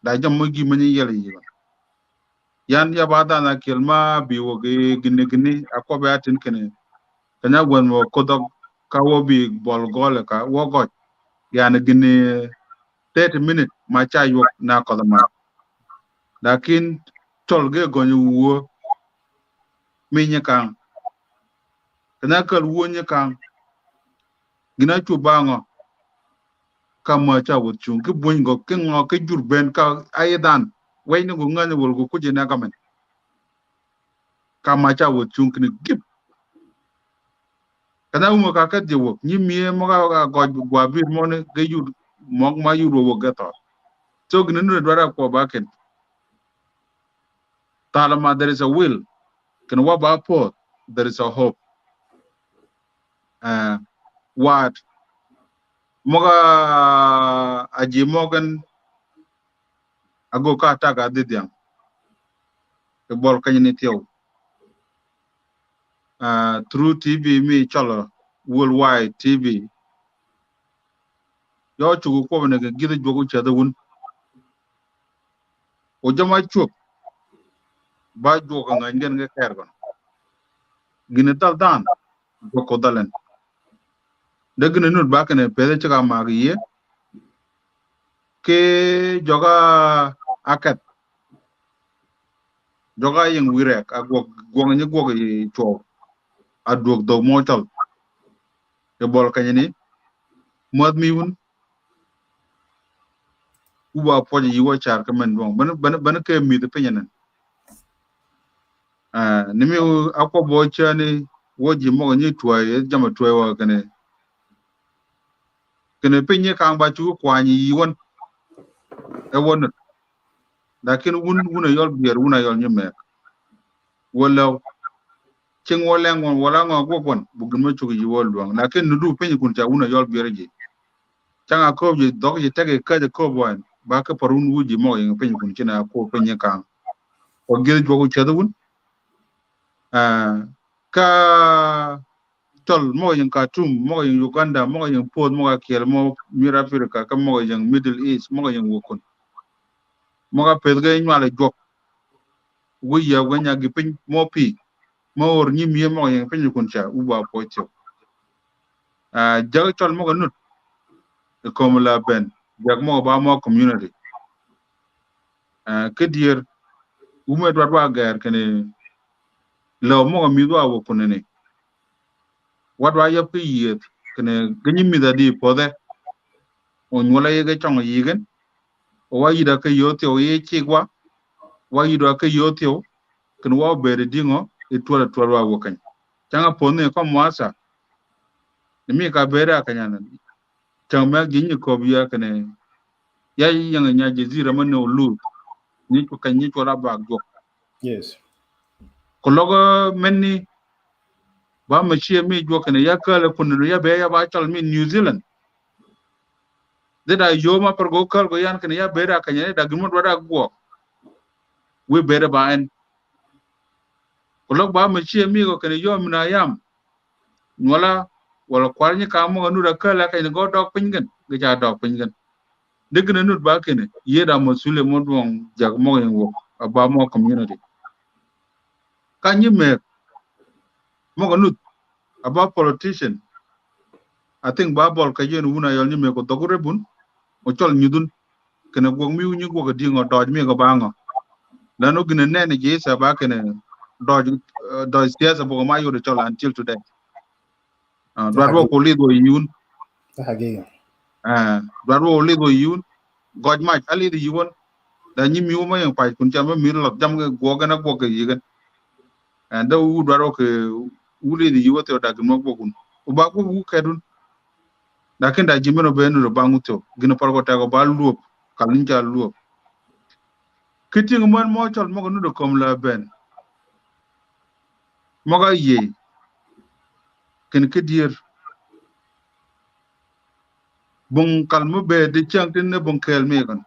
S3: da jam mo gi mani yele yi yan ya bada na kelma bi wo ge gine akobe atin kene kanya gwan mo kodok ka wo bi bol gole ka wo go yan gine 30 minute ma cha yo na ko ma lakin tol ge gon wo mi nya kang kanya kal wo nya kang gina chu bango kama cha wo chung ke bun go ke ngo ke jur ben ka aidan way ni go ngani wol go kuje na kamen kama cha wo chung ni gip kana mo ka ka de wo ni mi mo ga go gwa bir mo ne ge jur mo ma yu ro ga to so gni no dwara ko ba ken talama there is a will can wa ba po there is a hope what moga aji mogan ago ka ta ga didyang e bol kanyini tew through TV mi cholo worldwide TV yo chugo ko ne ga gidi jogo chada won o jama chup ba jogo nga ngen nga kher gon gine dal dan go ko dalen de gine nut ba kane pede chaka magiye ke joga akat joga yang wirek agwo gwang ni gwo yi cho adwog do motal e bol kanyini mod mi won uba poje yi wo char kamen don ban ke mi de penyanen nimi akwa bo chani woji mo ni tuwa jama tuwa wa kane penye kang ba chu kwani yi won e won lakin wuna yol bier wuna yol nyeme wala ching woleng wala ngo gwon bugin ma chu yi wol don lakin nudu penye kun ta wuna yol bier ji changa ko ji dog ji tege ka de ko bon ba ka parun wuji mo yin penye kun kina ko penye kang o gel jogo chadun ka tol mo yin Khartoum mo yin Uganda mo yin Port mo ka mo mira Africa ka mo yin Middle East mo yin wokon mo ka pedge nyale jok wi ya wanya gipin mo pi mo or nyim ye mo yin pin kun cha uba pocho jag tol mo nut ko mo la ben jag mo ba mo community ke dier ume dwa dwa gar kene lo mo mi dwa wokon ne wadwa yap ki yet kene ganyim mi da di pode on wala yege chong yigen o wa yida ke yote o ye chigwa wa yida ke yote o ken wa bere dingo e tola wa wokan changa pone ko mwasa mi ka bere akanyana chama ginyi ko biya kene ya yanga nya jezira mano lu ni ko kanyi tola ba go
S2: yes
S3: ko logo menni ba ma chia mi jo kana ya kala kun ya be ya ba chal mi New Zealand da yo ma par go kal go yan kana ya be ra kanya da gumo da go we be ra ba en ko ba ma chia mi go kana yo mi na yam wala kwal ni ka mo nu da kala ka ni go dok pingen ga ja dok pingen de gna nut ba kene ye da mo sule mo don jag mo yen wo ba mo community ka ni me mo nut about politician I think ba bol ka yen una yol ni me ko dogure bun o chol nyudun kene go mi ni go ga dingo doj mi go bango la no gna ne ne je sa ba kene doj siasa bo ma yo de chol until today dwar wo ko lido yun dwar wo lido yun goj ma ali di yun da ni mi ma yang pa kun chama mi lo jam go ga na go ga yigan and da u dwar wo ke uli di yuwa te da gmo go kun u ba ko u kedun da ken da jimeno be no bangu to gina par ko ta go ba luop kalin ja luop kiting man mo chol mo no do kom la ben mo ga ye ken ke dir bung kalmu be de chang tin ne bung kel mi kan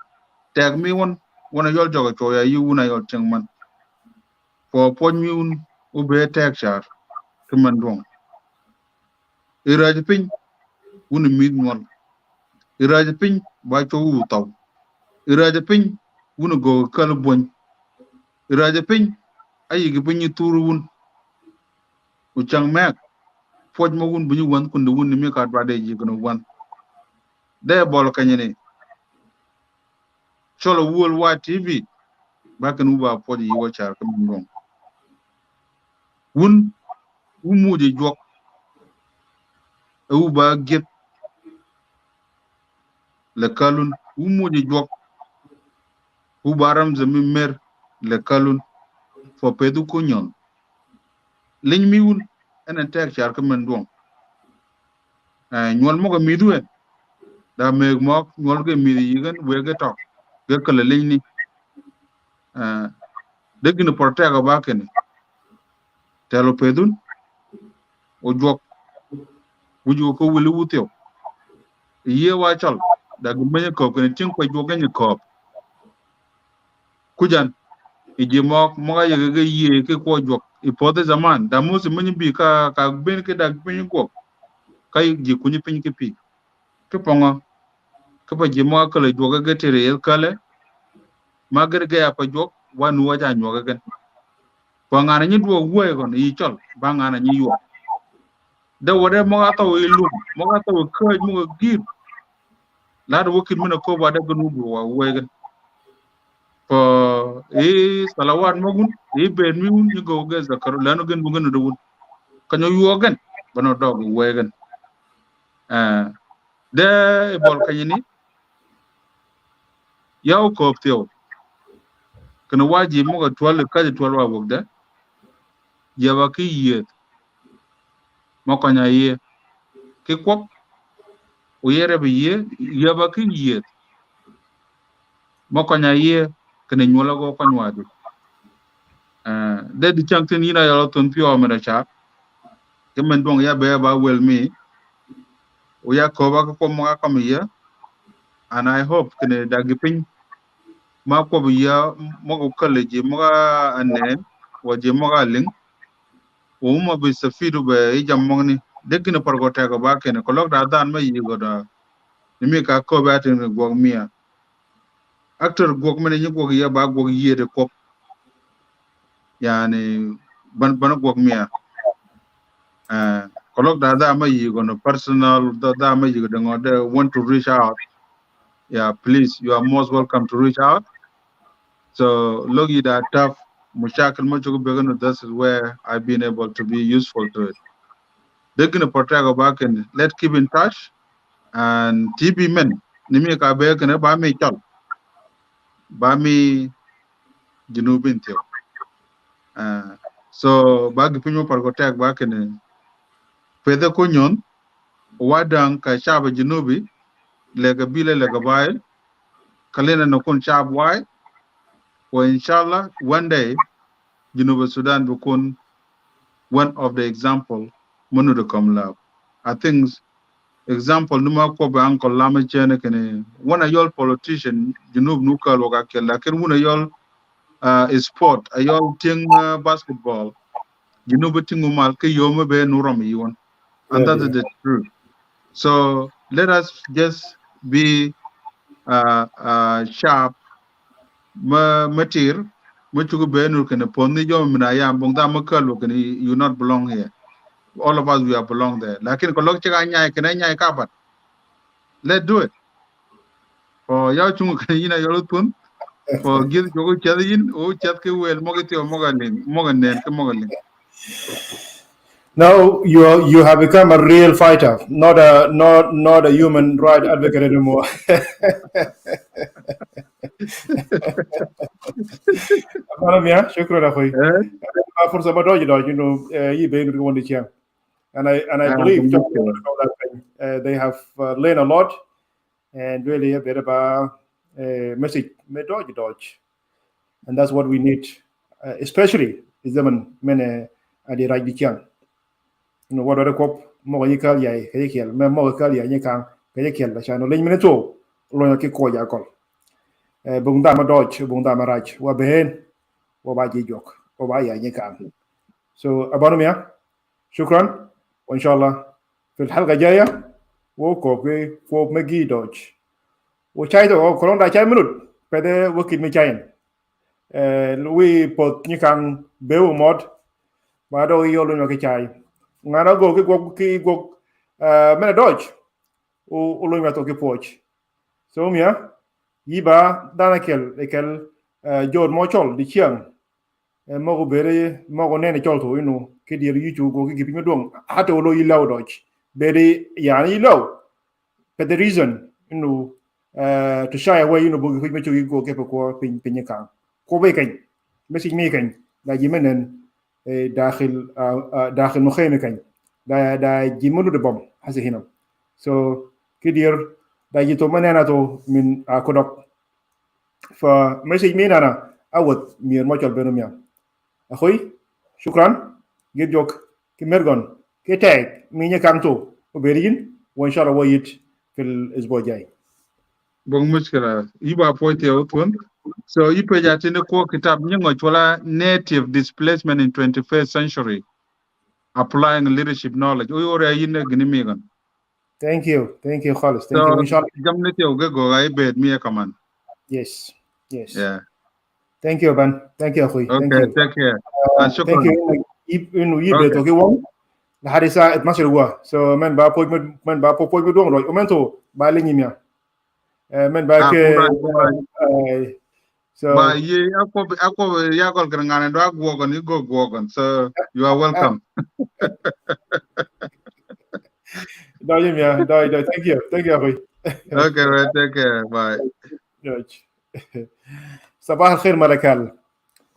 S3: tag mi won wona yol jogo to ya yu na yol chang man po mi un u be tag char to man dong ira pin un mi mon ira pin ba to u taw ira pin un go kal bon ira pin ayi gi pin turu un u chang mek poj mo un bu ñu wan kun du un mi ka ba de ji kono wan de bol kanyene cholo worldwide TV bakan uba poj yi wa char kam dong un mu de jok uba get le kalun mu de jok uba ram zami mer le kalun fo pedu ko nyon liñ mi un enen tek char kam dong ñol mo ko mi duwe da me mo ñol ke mi yigan we ga tok ga kala liñ ni degg na portega ba ken telo pedun o jok wuju ko wuli wutyo ye wa chal da gumenya ko ken tin ko joga ni ko kujan ije mo ga ye ga ye ke ko jok ipote zaman da musu mun bi ka ben ke da ben ko kai ji kunyi pin ke pi ke pongo ke pa je mo ka le joga ga tere el kale magar ga ya pa jok wanu wa ja nyoga gan ko ngana ni do woy gon yi chol ba ngana ni yo da wode mo ga taw ilu mo ga taw ko mo ga gir la do wokit mena ko ba da gnu bu wa woy gan ko salawat mogun ben mi un ni go ga zakar la no gen bu gen do won kanyo yo gan bano dog woy gan de bol kanyini yaw ko tew kana waji mo ga twal ka je twal wa wogda yaba ki yet mo kanya ye ki kwop o yere be ye yaba ki yet mo kanya ye kana nyola go kanywa du de di changten ina ya ton pio me da cha ke men dong ya be ba wel mi o ya ko ba ko mo ka mi ye and I hope kana da gipin ma ko bi ya mo ko kale je mo ga ane wa je mo ga ling o mo be safidu be jam mo ni degina par go ta go ba ken ko lok da dan ma yi go da ni mi ka ko ba tin go miya actor go me ni go ya ba go yi de ko yani ban go miya ko lok da ma yi go no personal da ma yi go de want to reach out. Yeah, please, you are most welcome to reach out. So logi that tough mushakil mucho begano, this is where I've been able to be useful to it. They're gonna protect back and let's keep in touch. And TB men, nimi ka be kana ba me chal. Ba mi jinubin tio. So bag pinyo par protect back and pede kunyon wadang ka shaba jinubi lega bile lega bail kalena no kun shab wide. Well, inshallah, one day, Sudan become one of the example munu de kom la. I think example numa ko ba uncle lama chene kene one a yol politician junub nuka loga kel lakin one yol sport a yol ting basketball junub tingu mal ke yoma be nuram yon, and that is the truth. So let us just be sharp matir muchugu be nur kene ponni jom mina ya bongda makal kene you not belong here. All of us we are belong there. Lakin ko lok chega nyai kene nyai kabat. Let's do it. For yaw chungu kene yina yolutun for gil jogo chadin o chat ke wel mogiti o moganen ke mogalin.
S2: Now you have become a real fighter, not a human right advocate anymore. شكرا اخوي. فرصه ما دوجي انه يبين يقول لي and I believe they have learned a lot and really a bit about message dodge, and that's what we need, especially is the men at the right young. You know what other cop more yikal ya hekel me more kal ya nyakan hekel la chano leñ meneto lo ki ko ya kol bung da ma dodge bung da ma raj wa behen wa ba ji jok wa ba ya nyakan. So abanumia shukran وان شاء الله في الحلقه الجايه وكوبي فوق مجي دوج وشايدو كلون دا شاي منوت بده وكيل ميجاين لوي بوت نيكان بيو مود ما دو يولو نوكي شاي ngana go ki go mena dodge o lo mi to ki poch so mia yiba danakel ekel jod mo chol di chiang mo go bere mo go nene chol to inu ki dir yuju go ki pinga dong hata lo yilaw dodge bere yani low but the reason inu to shy away inu bo ki me chu go ke ko pin kan ko be kan message me kan la yimenen داخل مخيمه كان دا جيمونو دبم حسي هنا سو كدير دا جيتو مناناتو من اكودوك فمسج مين انا اود مير موتشال بنوميا اخوي شكرا جيب جوك كمرغون كتاك مين كانتو وبيرين وان شاء الله ويت في الاسبوع الجاي
S3: بون مشكلة يبقى بوينتي اوتون. So you pay in the core kitab native displacement in 21st century, applying leadership knowledge. We already in the Guinea.
S2: Thank you, Khalis. Thank you.
S3: Inshallah.
S2: Yes.
S3: Yeah.
S2: Thank you, Abann. Thank you, Akhui.
S3: Okay, take care.
S2: Thank you. إنه يبدأ توكي وان لحد الساعة 12 هو. So من بقى بوي بدون روي. ومنتو باليني ميا. من بقى
S3: So but yakol kerengane do agwogon you go gwogon. So you are welcome.
S2: Thank you. Akhui.
S3: Okay, well, take care. Bye.
S2: صباح الخير ملكال.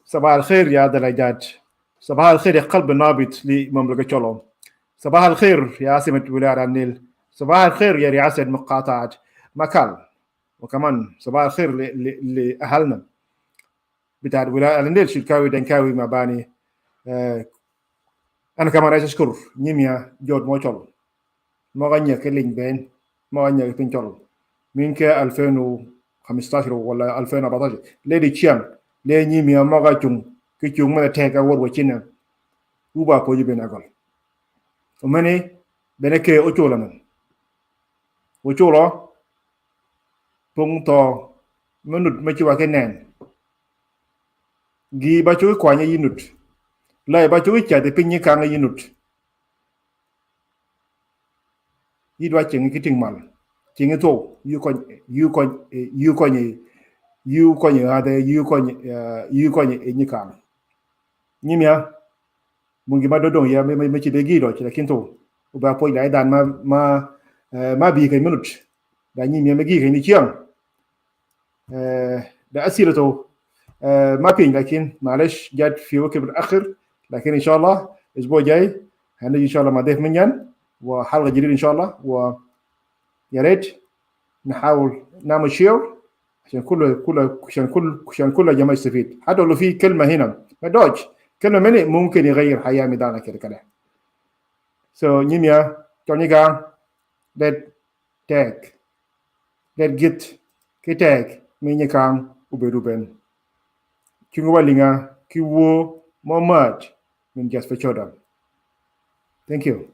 S2: صباح الخير يا دلجاج. صباح الخير يا قلب النابض لمملكة شولو. صباح الخير يا عاصمة ولاية النيل. صباح الخير يا رئاسة مقاطعة مكال. وكمان صباح الخير لأهلنا بتاع ولاية النيل شلكاوي دنكاوي مباني. أنا كمان عايز أشكر نيميا جود موشول مغنية كلين بين مغنية بنشول من ك 2015 ولا 2014 لدي تشام لي نيميا مغاجون كيجون من تيكا ور وچينا وبا كوجي بيناغول ومني بنكي اوچولا من اوچولا بونتو منوت مچي واكنن gi ba chu kwa nya yinut lai ba chu cha de pinyi ka nga yinut yidwa cheng ki ting mal cheng to yu ko ni ni ka nyimya mungi ba dodong ya me chi de gi do chi kinto u ba poi dai dan ma bi kai minut da nyimya me gi kai ni chiang da asirato ما بين لكن معلش جات في وقت متأخر لكن إن شاء الله الأسبوع الجاي هنجي إن شاء الله مع ضيف منيان وحلقة جديدة إن شاء الله ويا ريت نحاول نعمل شير عشان كل جماعة يستفيد حتى لو في كلمة هنا ما دوج كلمة مني ممكن يغير حياة ميدانا كده So Nimia, Toniga, let tag, let git, kitag, Minyakang, Uberuben. Kingualinga, Kiwo, Momat, Minjas Fechoda. Thank you.